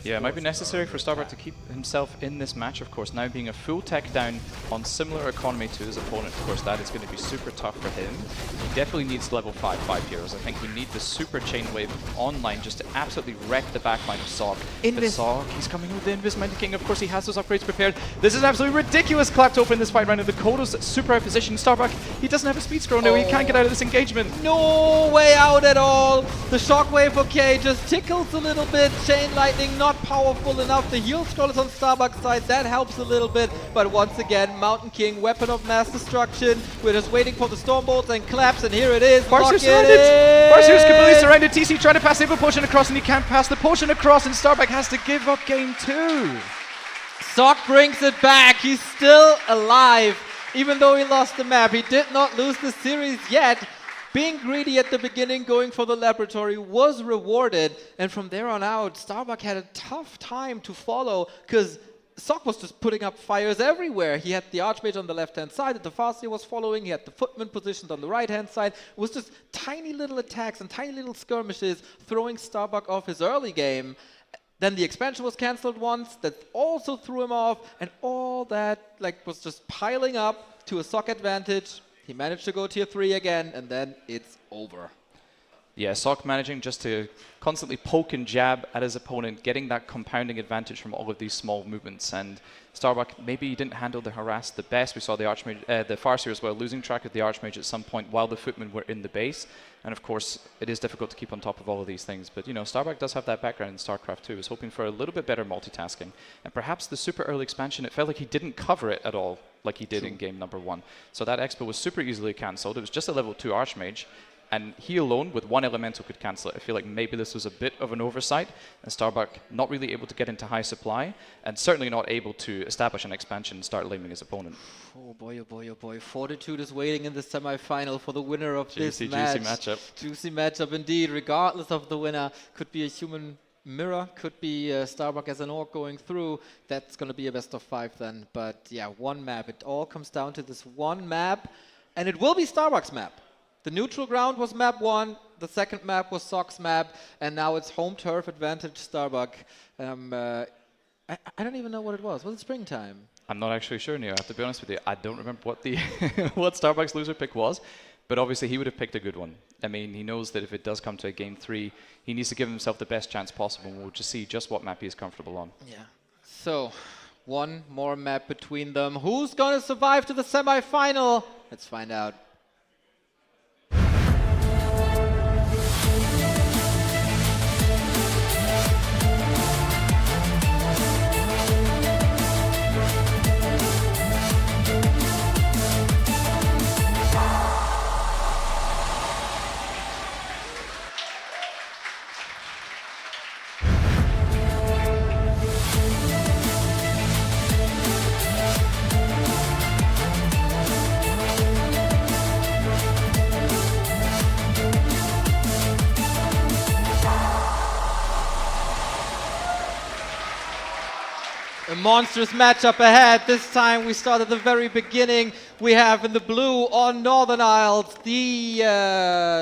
Yeah, it might be necessary for Starbuck to keep himself in this match, of course. Now being a full tech down on similar economy to his opponent, of course, that is going to be super tough for him. He definitely needs level 5 heroes. I think we need the super chain wave online just to absolutely wreck the backline of Sock. But Sock, he's coming with the Invis Mountain King. Of course, he has those upgrades prepared. This is absolutely ridiculous. Clapped open this fight round of the Kodo's super out position. Starbuck, he doesn't have a speed scroll now. He can't get out of this engagement. No way out at all. The Shockwave, okay, just tickles a little bit. Chain Lightning not powerful enough. The heal scroll is on Starbuck's side. That helps a little bit. But once again, Mountain King, weapon of mass destruction. We're just waiting for the Storm Bolts and claps, and here it is. Farseer surrounded! Farseer's completely surrounded. TC trying to pass the potion across, and he can't pass the potion across, and Starbuck has to give up game 2. Sock brings it back. He's still alive. Even though he lost the map, he did not lose the series yet. Being greedy at the beginning, going for the laboratory was rewarded. And from there on out, Starbuck had a tough time to follow because Sock was just putting up fires everywhere. He had the Archmage on the left-hand side that the Farseer was following. He had the Footman positioned on the right-hand side. It was just tiny little attacks and tiny little skirmishes throwing Starbuck off his early game. Then the expansion was cancelled once. That also threw him off. And all that was just piling up to a Sock advantage. He managed to go tier 3 again, and then it's over. Yeah, Sock managing just to constantly poke and jab at his opponent, getting that compounding advantage from all of these small movements. And Starbuck, maybe he didn't handle the harass the best. We saw the Archmage, the Farseer as well, losing track of the Archmage at some point while the Footmen were in the base. And of course, it is difficult to keep on top of all of these things. But, you know, Starbuck does have that background in StarCraft 2. He's hoping for a little bit better multitasking. And perhaps the super early expansion, it felt like he didn't cover it at all, like he did in game number 1. So that expo was super easily cancelled. It was just a level 2 Archmage. And he alone, with 1 elemental, could cancel it. I feel like maybe this was a bit of an oversight, and Starbuck not really able to get into high supply, and certainly not able to establish an expansion and start laming his opponent. Oh boy, oh boy, oh boy. Fortitude is waiting in the semi-final for the winner of this match. Juicy matchup. Juicy matchup indeed, regardless of the winner. Could be a human mirror, could be Starbuck as an orc going through. That's going to be a best of 5 then. But yeah, one map. It all comes down to this one map, and it will be Starbuck's map. The neutral ground was map 1, the second map was Sock's map, and now it's home turf advantage Starbuck. I don't even know what it was. Was it springtime? I'm not actually sure, Neo. I have to be honest with you. I don't remember what the what Starbuck's loser pick was, but obviously he would have picked a good one. I mean, he knows that if it does come to a game 3, he needs to give himself the best chance possible, and we'll just see just what map he is comfortable on. Yeah. So, one more map between them. Who's going to survive to the semi-final? Let's find out. A monstrous matchup ahead. This time we start at the very beginning. We have in the blue on Northern Isles the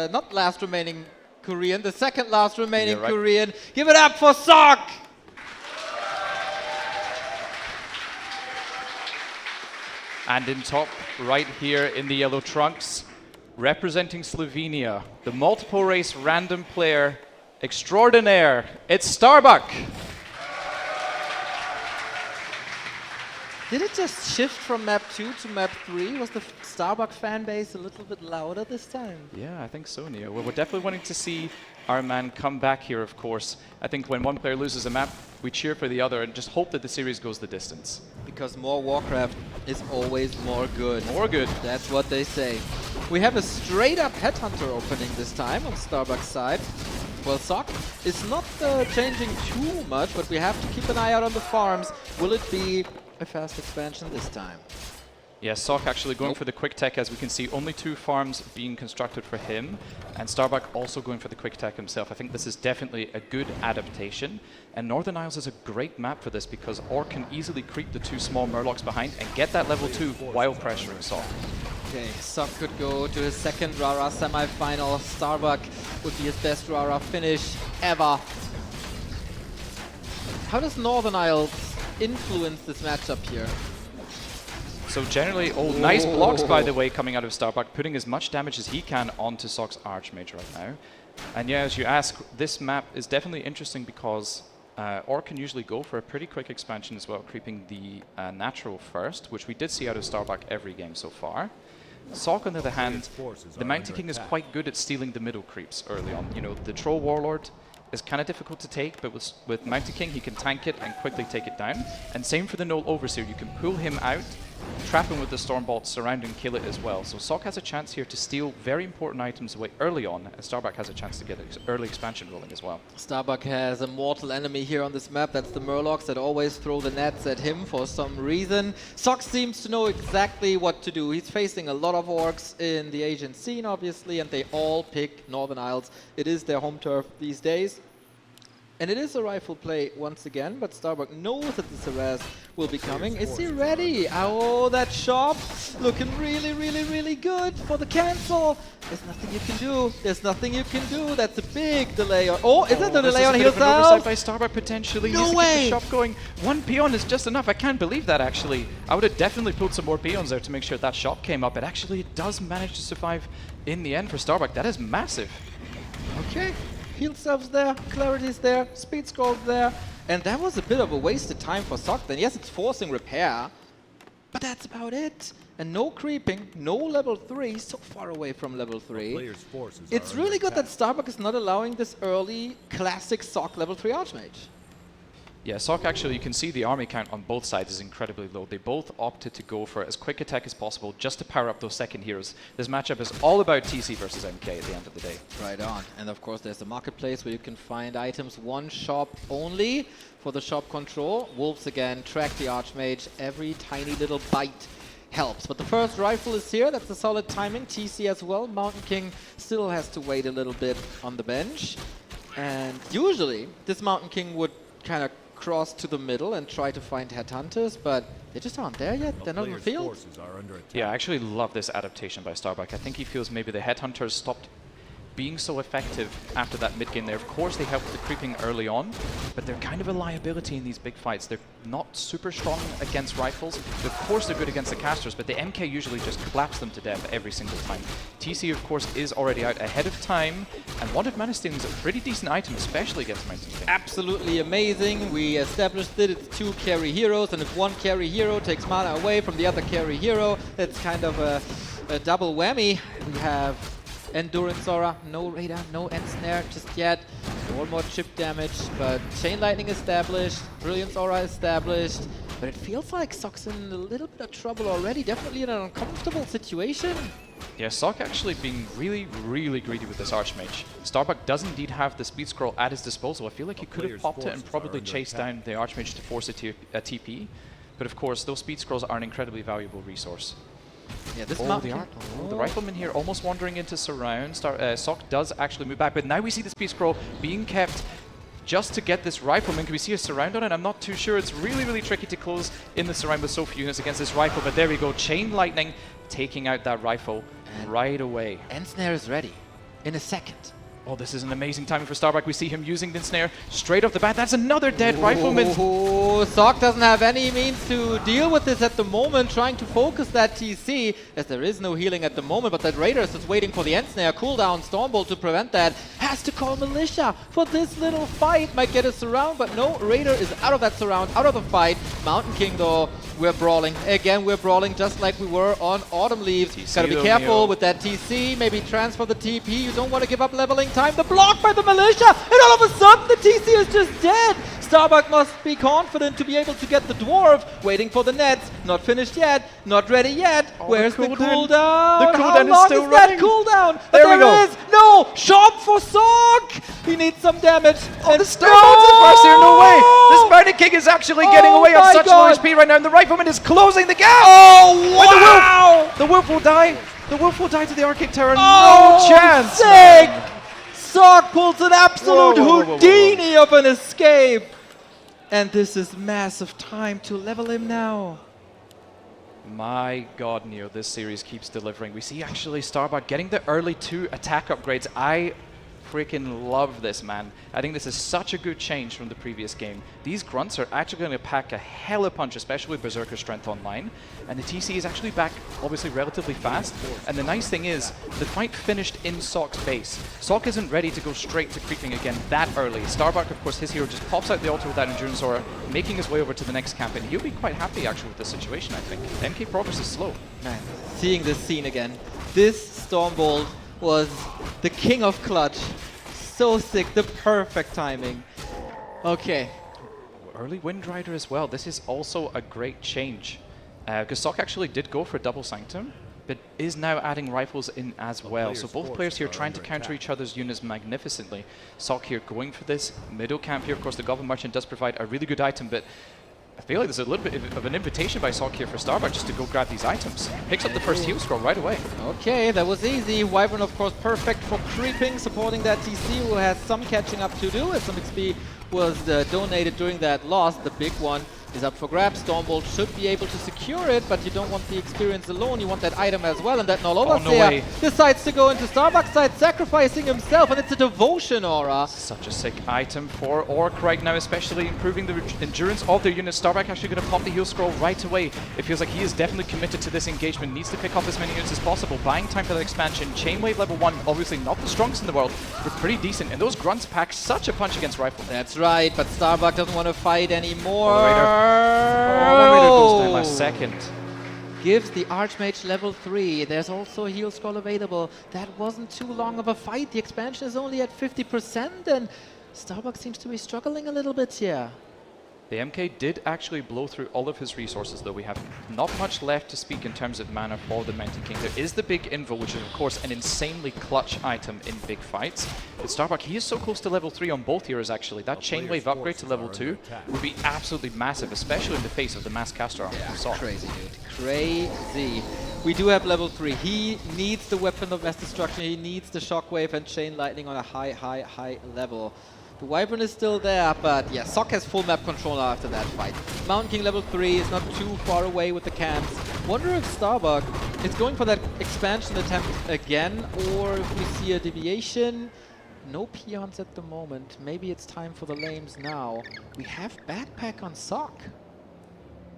not last remaining Korean, the second last remaining Korean. Give it up for Sock! And in top right here in the yellow trunks, representing Slovenia, the multiple race random player extraordinaire, it's Starbuck. Did it just shift from map 2 to map 3? Was the Starbuck fan base a little bit louder this time? Yeah, I think so, Neo. Well, we're definitely wanting to see our man come back here, of course. I think when one player loses a map, we cheer for the other and just hope that the series goes the distance. Because more Warcraft is always more good. More good. That's what they say. We have a straight-up Headhunter opening this time on Starbuck's side. Well, Sock is not changing too much, but we have to keep an eye out on the farms. Will it be a fast expansion this time? Yeah, Sock actually going for the quick tech, as we can see, only 2 farms being constructed for him, and Starbuck also going for the quick tech himself. I think this is definitely a good adaptation, and Northern Isles is a great map for this because ORC can easily creep the 2 small Murlocs behind and get that level 2 while pressuring Sock. Okay, Sock could go to his second RaRa semi-final. Starbuck would be his best RaRa finish ever. How does Northern Isles influence this matchup here? So generally, nice blocks, by the way, coming out of Starbuck, putting as much damage as he can onto Sock's Archmage right now. And yeah, as you ask, this map is definitely interesting because ORC can usually go for a pretty quick expansion as well, creeping the natural first, which we did see out of Starbuck every game so far. Sock, on the other hand, the Mountain King is quite good at stealing the middle creeps early on. You know, the Troll Warlord is kind of difficult to take, but with Mountain King, he can tank it and quickly take it down. And same for the Null Overseer. You can pull him out, trap him with the Stormbolt, surround and kill it as well. So Sock has a chance here to steal very important items away early on, and Starbuck has a chance to get an early expansion rolling as well. Starbuck has a mortal enemy here on this map. That's the Murlocs that always throw the nets at him for some reason. Sock seems to know exactly what to do. He's facing a lot of orcs in the Asian scene, obviously, and they all pick Northern Isles. It is their home turf these days. And it is a rifle play once again, but Starbuck knows that this harass will be coming. Is he ready? Oh, that shop looking really, really, really good for the cancel. There's nothing you can do. There's nothing you can do. That's a big delay. Oh, is it a delay on himself? Oversight by Starbuck potentially. No way. Keep the shop going. 1 peon is just enough. I can't believe that, actually. I would have definitely pulled some more peons there to make sure that shop came up. But actually, it does manage to survive in the end for Starbuck. That is massive. Okay. Heal stuff's there, clarity's there, speed scroll's there, and that was a bit of a wasted time for Sock then. Yes, it's forcing repair, but that's about it. And no creeping, no level 3, so far away from level 3. It's really good that Starbuck is not allowing this early classic Sock level 3 Archmage. Yeah, Sock actually, you can see the army count on both sides is incredibly low. They both opted to go for as quick attack as possible just to power up those second heroes. This matchup is all about TC versus MK at the end of the day. Right on. And of course there's the marketplace where you can find items, 1 shop only for the shop control. Wolves again, track the Archmage. Every tiny little bite helps. But the first rifle is here. That's a solid timing. TC as well. Mountain King still has to wait a little bit on the bench. And usually this Mountain King would kind of cross to the middle and try to find headhunters, but they just aren't there yet. They're not in the field. Yeah, I actually love this adaptation by Starbuck. I think he feels maybe the headhunters stopped being so effective after that mid game there. Of course, they helped the creeping early on, but they're kind of a liability in these big fights. They're not super strong against rifles. Of course, they're good against the casters, but the MK usually just claps them to death every single time. TC, of course, is already out ahead of time, and Wanted Mana Stealing is a pretty decent item, especially against Mountain King. Absolutely amazing. We established that it's 2 carry heroes, and if 1 carry hero takes mana away from the other carry hero, that's kind of a double whammy. We have Endurance Aura, no radar, no end snare just yet. More chip damage, but Chain Lightning established, Brilliance Aura established. But it feels like Sock's in a little bit of trouble already, definitely in an uncomfortable situation. Yeah, Sock actually being really, really greedy with this Archmage. Starbuck does indeed have the speed scroll at his disposal. I feel like he could have popped it and probably chased down the Archmage to force it to a TP. But of course, those speed scrolls are an incredibly valuable resource. Yeah, this the Rifleman here almost wandering into surround. Sock does actually move back, but now we see the speed scroll being kept just to get this Rifleman. Can we see a surround on it? I'm not too sure. It's really, really tricky to close in the surround with so few units against this rifle, but there we go. Chain Lightning taking out that rifle right away. End snare is ready in a second. Oh, this is an amazing timing for Starbuck. We see him using the snare straight off the bat. That's another dead rifleman. Oh, Sock doesn't have any means to deal with this at the moment, trying to focus that TC, as there is no healing at the moment, but that Raider is just waiting for the end snare. Cooldown, Stormbolt to prevent that. Has to call Militia for this little fight. Might get a surround, but no, Raider is out of that surround, out of the fight. Mountain King, though, we're brawling. Again, we're brawling just like we were on Autumn Leaves. TC Gotta be careful with that TC. Maybe transfer the TP. You don't want to give up leveling time. The block by the Militia, and all of a sudden the TC is just dead. Starbuck must be confident to be able to get the Dwarf. Waiting for the nets. Not finished yet. Not ready yet. Oh, Where's the cooldown? The cooldown How long is still that running. cooldown? But There we go. is no shop for Sock. He needs some damage. Oh, and the Star Mountain Farseer, no way! This Mountain King is actually getting Oh away my on such God. low HP right now, and the Rifleman is closing the gap! Oh, wow! The Wolf will die! The Wolf will die to the Arcade Tower, Oh, no chance! sick! Sock pulls an absolute Whoa, whoa, whoa, whoa, whoa. Houdini of an escape. And this is massive time to level him now. My God, Neo, this series keeps delivering. We see actually Starbuck getting the early 2 attack upgrades. I freaking love this, man. I think this is such a good change from the previous game. These grunts are actually going to pack a hella punch, especially with Berserker Strength online. And the TC is actually back, obviously, relatively fast. And the nice thing is, the fight finished in Sock's base. Sock isn't ready to go straight to creeping again that early. Starbuck, of course, his hero just pops out the altar with that Endurance Aura, making his way over to the next camp. And he'll be quite happy, actually, with this situation, I think. The MK progress is slow. Man, seeing this scene again. This Stormbolt was the king of clutch. So sick, the perfect timing. Okay. Early Wind Rider as well. This is also a great change. Because Sock actually did go for double Sanctum, but is now adding rifles in as well. So both players here trying to counter each other's units magnificently. Sock here going for this middle camp here. Of course, the Goblin Merchant does provide a really good item, but I feel like there's a little bit of an invitation by Sock here for Starbuck just to go grab these items. Picks up the first heal scroll right away. Okay, that was easy. Wyvern, of course, perfect for creeping, supporting that TC, who has some catching up to do, as some XP was donated during that loss. The big one is up for grabs. Stormbolt should be able to secure it, but you don't want the experience alone, you want that item as well, and that Nolovaseer decides to go into Starbuck's side, sacrificing himself, and it's a Devotion Aura. Such a sick item for Orc right now, especially improving the endurance of their units. Starbuck actually going to pop the heal scroll right away. It feels like he is definitely committed to this engagement, needs to pick off as many units as possible, buying time for that expansion. Chainwave level 1, obviously not the strongest in the world, but pretty decent, and those grunts pack such a punch against rifle. That's right, but Starbuck doesn't want to fight anymore. One Raider goes down last second. Gives the Archmage level 3. There's also a heal scroll available. That wasn't too long of a fight. The expansion is only at 50%, and Starbuck seems to be struggling a little bit here. The MK did actually blow through all of his resources, though. We have not much left to speak in terms of mana for the Mountain King. There is the big Invo, which is, of course, an insanely clutch item in big fights. But Starbuck, he is so close to level 3 on both heroes, actually. That Chainwave upgrade to level 2 would be absolutely massive, especially in the face of the Mass Caster armor. Yeah, crazy, dude. Crazy. We do have level 3. He needs the Weapon of Mass Destruction. He needs the Shockwave and Chain Lightning on a high level. The Wyvern is still there, but yeah, Sock has full map control after that fight. Mountain King level 3 is not too far away with the camps. Wonder if Starbuck is going for that expansion attempt again, or if we see a deviation. No peons at the moment. Maybe it's time for the lames now. We have backpack on Sock.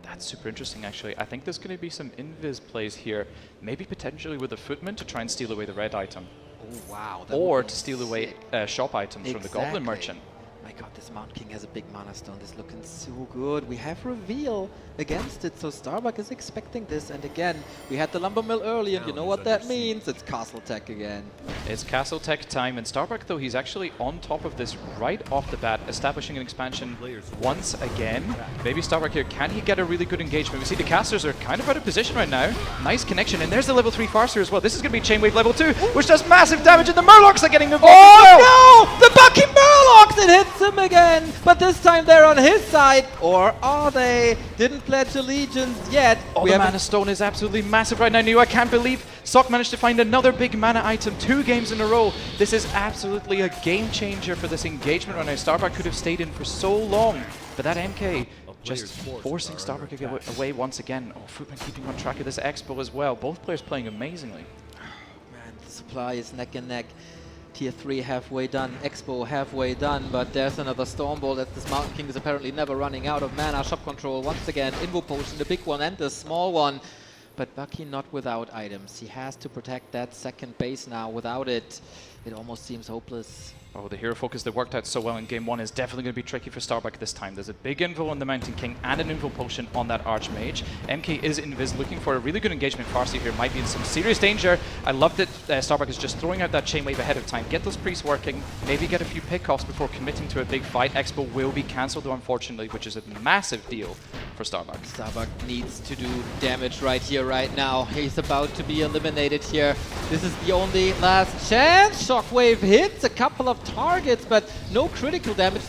That's super interesting, actually. I think there's going to be some invis plays here, maybe potentially with a Footman to try and steal away the red item. Oh, wow. Or to steal away shop items from the Goblin Merchant. My god, this Mountain King has a big mana stone. This is looking so good. We have Reveal against it, so Starbuck is expecting this. And again, we had the Lumber Mill early, and you know what that means. It's Castle Tech again. It's Castle Tech time, and Starbuck, though, he's actually on top of this right off the bat, establishing an expansion once again. Maybe Starbuck here, can he get a really good engagement? We see the casters are kind of out of position right now. Nice connection, and there's the level 3 Farseer as well. This is going to be Chainwave level 2, which does massive damage, and the Murlocs are getting involved as well. Oh no! The Bucky Murlocs! It hits him again, but this time they're on his side. Or are they? Didn't pledge allegiance yet. Oh, the mana stone is absolutely massive right now, Neo. I can't believe Sock managed to find another big mana item 2 games in a row. This is absolutely a game changer for this engagement right now. Starbuck could have stayed in for so long, but that MK just forcing Starbuck to get away once again. Oh, Footman keeping on track of this Expo as well. Both players playing amazingly. Man, the supply is neck and neck. Tier 3 halfway done, Expo halfway done, but there's another Stormbolt as this Mountain King is apparently never running out of mana. Shop control once again, Invo Potion, the big one and the small one. But Bucky not without items. He has to protect that second base now. Without it, it almost seems hopeless. Oh, the hero focus that worked out so well in game 1 is definitely going to be tricky for Starbuck this time. There's a big invo on the Mountain King and an invo potion on that Archmage. MK is invis, looking for a really good engagement. Farsi here might be in some serious danger. I love that Starbuck is just throwing out that chain wave ahead of time. Get those priests working, maybe get a few pickoffs before committing to a big fight. Expo will be cancelled though, unfortunately, which is a massive deal for Starbuck. Starbuck needs to do damage right here, right now. He's about to be eliminated here. This is the only last chance. Shockwave hits a couple of targets, but no critical damage.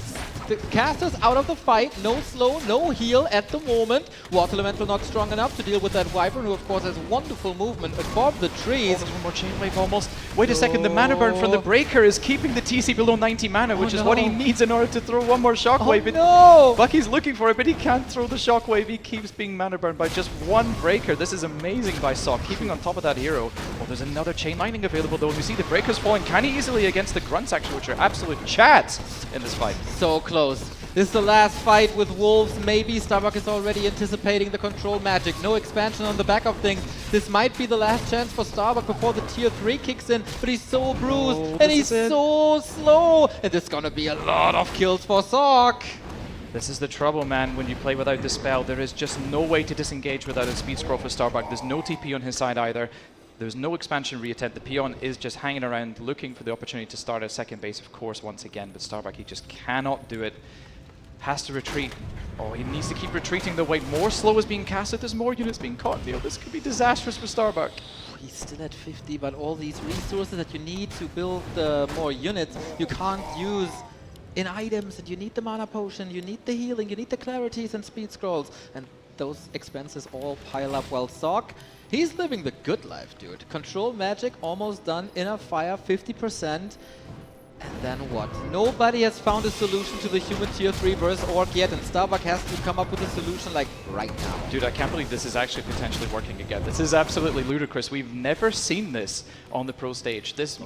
The caster's out of the fight. No slow, no heal at the moment. Water Elemental not strong enough to deal with that Wyvern, who of course has wonderful movement above the trees. Oh, there's one more chain wave almost. Wait a second, the mana burn from the Breaker is keeping the TC below 90 mana, which is what he needs in order to throw one more Shockwave. Oh, no! Bucky's looking for it, but he can't throw the Shockwave. He keeps being mana burned by just one Breaker. This is amazing by Sock, keeping on top of that hero. Oh, there's another Chain Lightning available though, and we see the Breakers falling kind of easily against the Grunts actually, which are absolute chats in this fight. So close. This is the last fight with Wolves. Maybe Starbuck is already anticipating the control magic. No expansion on the back of things. This might be the last chance for Starbuck before the tier 3 kicks in, but he's so bruised and he's so slow. And there's gonna be a lot of kills for Sock. This is the trouble, man, when you play without the spell. There is just no way to disengage without a speed scroll for Starbuck. There's no TP on his side either. There's no expansion re-attempt. The peon is just hanging around looking for the opportunity to start a second base, of course, once again. But Starbuck, he just cannot do it. Has to retreat. Oh, he needs to keep retreating the way more slow is being casted. There's more units being caught, Neil. This could be disastrous for Starbuck. He's still at 50, but all these resources that you need to build more units, you can't use in items. And you need the mana potion, you need the healing, you need the clarities and speed scrolls. And those expenses all pile up. While Sock, he's living the good life, dude. Control magic almost done. Inner fire 50%. And then what? Nobody has found a solution to the human tier 3 versus Orc yet, and Starbuck has to come up with a solution like right now. Dude, I can't believe this is actually potentially working again. This is absolutely ludicrous. We've never seen this on the pro stage. This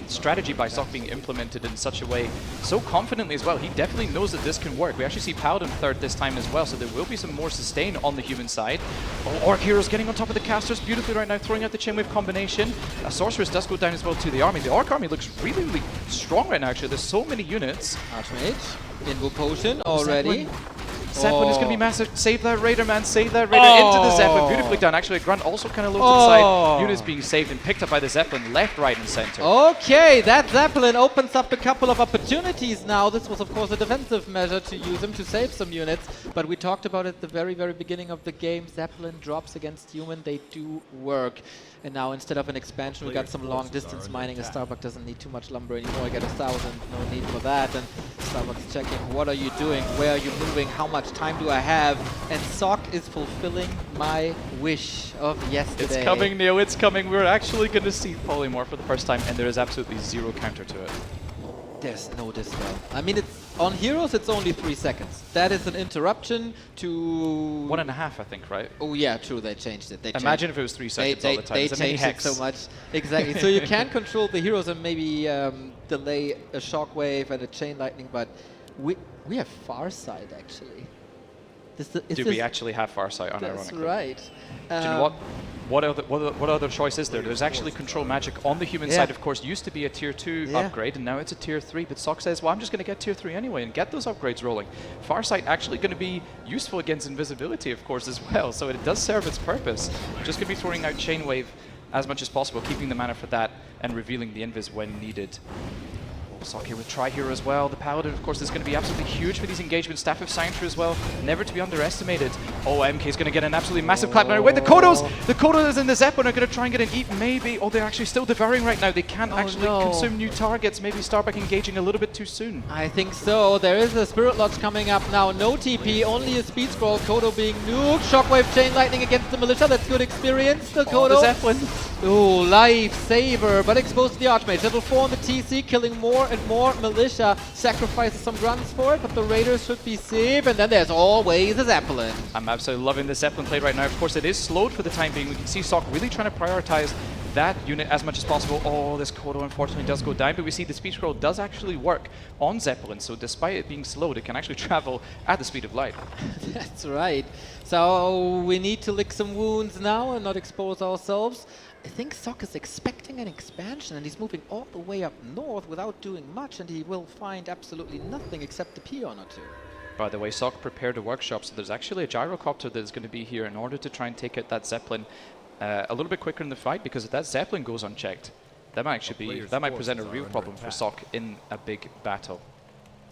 strategy by Sock being implemented in such a way, so confidently as well. He definitely knows that this can work. We actually see Paladin third this time as well, so there will be some more sustain on the human side. Oh, Orc Hero's getting on top of the casters beautifully right now, throwing out the chain wave combination. A Sorceress does go down as well to the army. The Orc army looks really, really strong right now, actually. There's so many units. Archmage, Invo Potion already. Zeppelin is going to be massive. Save that Raider, man. Save that Raider into the Zeppelin. Beautifully done. Actually, Grunt also kind of low to the side. Units being saved and picked up by the Zeppelin left, right, and center. Okay, that Zeppelin opens up a couple of opportunities now. This was, of course, a defensive measure to use him to save some units. But we talked about it at the very, very beginning of the game. Zeppelin drops against human. They do work. And now, instead of an expansion, we got some long-distance mining. A Starbuck doesn't need too much lumber anymore. I get 1,000. No need for that. And Starbuck's checking, what are you doing? Where are you moving? How much time do I have? And Sock is fulfilling my wish of yesterday. It's coming, Neo. It's coming. We're actually going to see Polymorph for the first time, and there is absolutely zero counter to it. There's no dispel. I mean, it's on Heroes, it's only 3 seconds. That is an interruption to... 1.5, I think, right? Oh, yeah, true. They changed it. Imagine if it was 3 seconds all the time. They changed it so much. Exactly. So you can control the heroes and maybe delay a shockwave and a chain lightning, but we have Farsight, actually. We actually have Farsight, unironically. That's right. Do you know what? What other choice is there? There's actually control magic on the human side, of course. Used to be a tier 2 upgrade, and now it's a tier 3. But Sock says, well, I'm just going to get tier 3 anyway and get those upgrades rolling. Farsight actually going to be useful against invisibility, of course, as well. So it does serve its purpose. Just going to be throwing out Chain Wave as much as possible, keeping the mana for that, and revealing the invis when needed. Sock here with Tri-Hero as well. The Paladin, of course, is going to be absolutely huge for these engagements. Staff of Sanctuary as well, never to be underestimated. Oh, MK is going to get an absolutely massive clap now. Wait, the Kodos and the Zeppelin are going to try and get an eat, maybe. Oh, they're actually still devouring right now. They can't actually consume new targets. Maybe Starbuck engaging a little bit too soon. I think so. There is a Spirit Lodge coming up now. No TP, only a speed scroll. Kodo being nuked. Shockwave Chain Lightning against the Militia. That's good experience. The Kodo. The Zeppelin. Oh, lifesaver, but exposed to the Archmage. Level 4 on the TC, killing more and more Militia. Sacrifices some grunts for it, but the Raiders should be safe. And then there's always a Zeppelin. I'm absolutely loving the Zeppelin play right now. Of course, it is slowed for the time being. We can see Sock really trying to prioritize that unit as much as possible. Oh, this Kodo unfortunately does go down, but we see the speed scroll does actually work on Zeppelin, so despite it being slowed, it can actually travel at the speed of light. That's right. So we need to lick some wounds now and not expose ourselves. I think Sock is expecting an expansion, and he's moving all the way up north without doing much, and he will find absolutely nothing except the peon or two. By the way, Sock prepared a workshop, so there's actually a gyrocopter that is going to be here in order to try and take out that Zeppelin a little bit quicker in the fight, because if that Zeppelin goes unchecked, that might actually present a real problem for Sock in a big battle.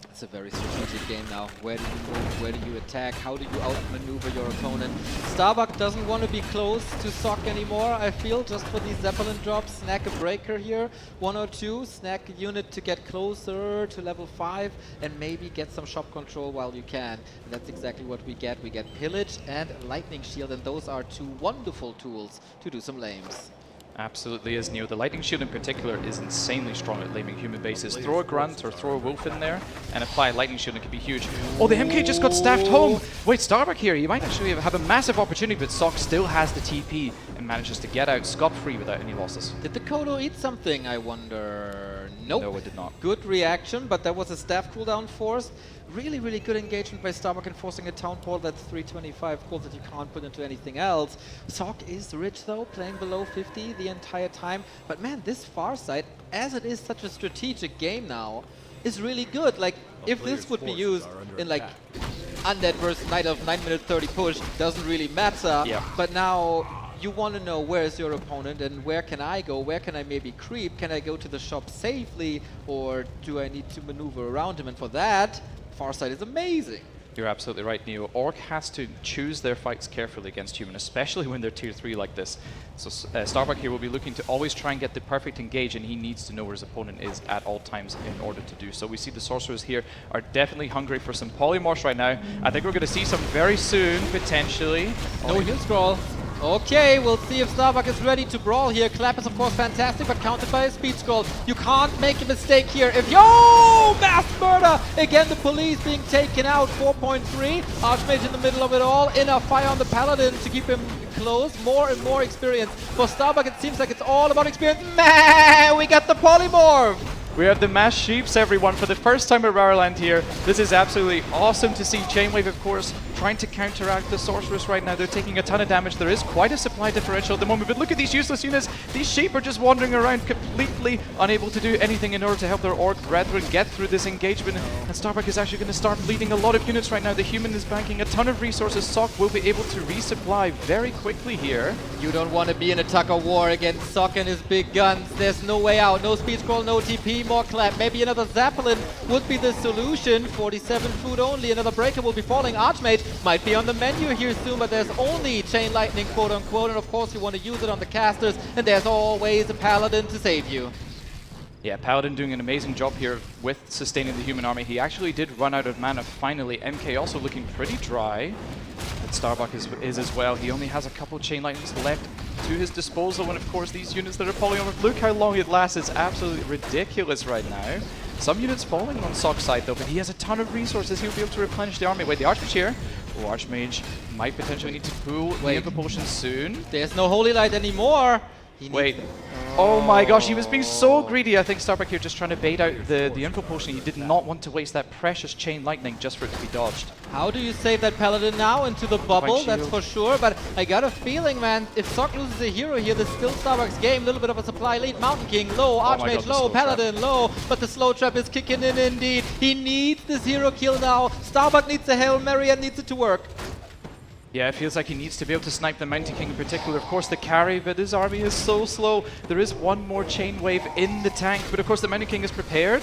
It's a very strategic game now. Where do you move? Where do you attack? How do you outmaneuver your opponent? Starbuck doesn't want to be close to Sock anymore, I feel, just for these Zeppelin drops. Snack a breaker here, 1 or 2. Snack a unit to get closer to level 5 and maybe get some shop control while you can. And that's exactly what we get. We get Pillage and Lightning Shield, and those are 2 wonderful tools to do some lames. Absolutely is, Neo. The Lightning Shield in particular is insanely strong at laming human bases. Throw a Grunt or throw a Wolf in there and apply a Lightning Shield, and it could be huge. Oh, the MK just got staffed home! Wait, Starbuck here, he might actually have a massive opportunity, but Sock still has the TP and manages to get out scot-free without any losses. Did the Kodo eat something, I wonder? Nope. No, it did not. Good reaction, but that was a staff cooldown forced. Really, really good engagement by Starbuck enforcing a town portal that's 325 gold that you can't put into anything else. Sock is rich though, playing below 50 the entire time. But man, this Farsight, as it is such a strategic game now, is really good. Like, if this would be used in like Undead versus Knight of 9 minute 30 push, doesn't really matter. Yeah. But now you want to know where is your opponent and where can I go, where can I maybe creep, can I go to the shop safely, or do I need to maneuver around him? And for that, Farsight is amazing. You're absolutely right, Neo. Orc has to choose their fights carefully against human, especially when they're tier 3 like this. So Starbuck here will be looking to always try and get the perfect engage, and he needs to know where his opponent is at all times in order to do so. We see the sorcerers here are definitely hungry for some polymorphs right now. I think we're going to see some very soon, potentially. No heal scroll. Okay, we'll see if Starbuck is ready to brawl here. Clap is of course fantastic, but countered by a speed scroll. You can't make a mistake here. If yo, mass murder! Again, the police being taken out. 4.3. Archmage in the middle of it all. Enough fire on the Paladin to keep him close. More and more experience. For Starbuck, it seems like it's all about experience. Man, we got the polymorph! We have the mass sheeps, everyone, for the first time at RaRaLand here. This is absolutely awesome to see. Chainwave, of course, trying to counteract the sorceress right now. They're taking a ton of damage. There is quite a supply differential at the moment, but look at these useless units. These sheep are just wandering around, completely unable to do anything in order to help their orc brethren get through this engagement. And Starbuck is actually going to start bleeding a lot of units right now. The human is banking a ton of resources. Sock will be able to resupply very quickly here. You don't want to be in a tug of war against Sock and his big guns. There's no way out. No speed scroll, no TP, more clap. Maybe another Zeppelin would be the solution. 47 food only. Another breaker will be falling. Archmage might be on the menu here soon, but there's only Chain Lightning, quote unquote, and of course you want to use it on the casters, and there's always a Paladin to save you. Yeah, Paladin doing an amazing job here with sustaining the human army. He actually did run out of mana finally. MK also looking pretty dry. But Starbuck is as well. He only has a couple Chain Lightnings left to his disposal, and of course these units that are polymorph, look how long it lasts. It's absolutely ridiculous right now. Some units falling on Sock's side though, but he has a ton of resources. He'll be able to replenish the army. Wait, the Archmage here. Oh, Archmage might potentially need to pull the Info Potion soon. There's no Holy Light anymore. Wait. Oh my gosh, he was being so greedy. I think Starbuck here just trying to bait out the Info Potion. He did not want to waste that precious Chain Lightning just for it to be dodged. How do you save that Paladin now into the bubble? That's for sure, but I got a feeling, man, if Sock loses a hero here, this is still Starbuck's game. A little bit of a supply lead. Mountain King low, Archmage low, Paladin low, but the slow trap is kicking in indeed. He needs this hero kill now. Starbuck needs a Hail Mary and needs it to work. Yeah, it feels like he needs to be able to snipe the Mountain King in particular. Of course, the carry, but his army is so slow. There is one more chain wave in the tank, but of course the Mountain King is prepared.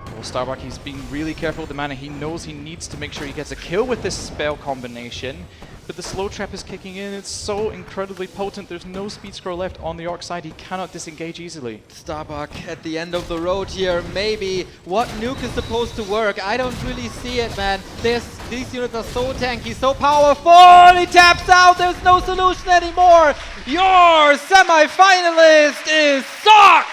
Well, Starbuck, he's being really careful with the mana. He knows he needs to make sure he gets a kill with this spell combination. But the slow trap is kicking in. It's so incredibly potent. There's no speed scroll left on the Orc side. He cannot disengage easily. Starbuck at the end of the road here. Maybe what nuke is supposed to work? I don't really see it, man. These units are so tanky, so powerful. He taps out. There's no solution anymore. Your semi-finalist is Sock!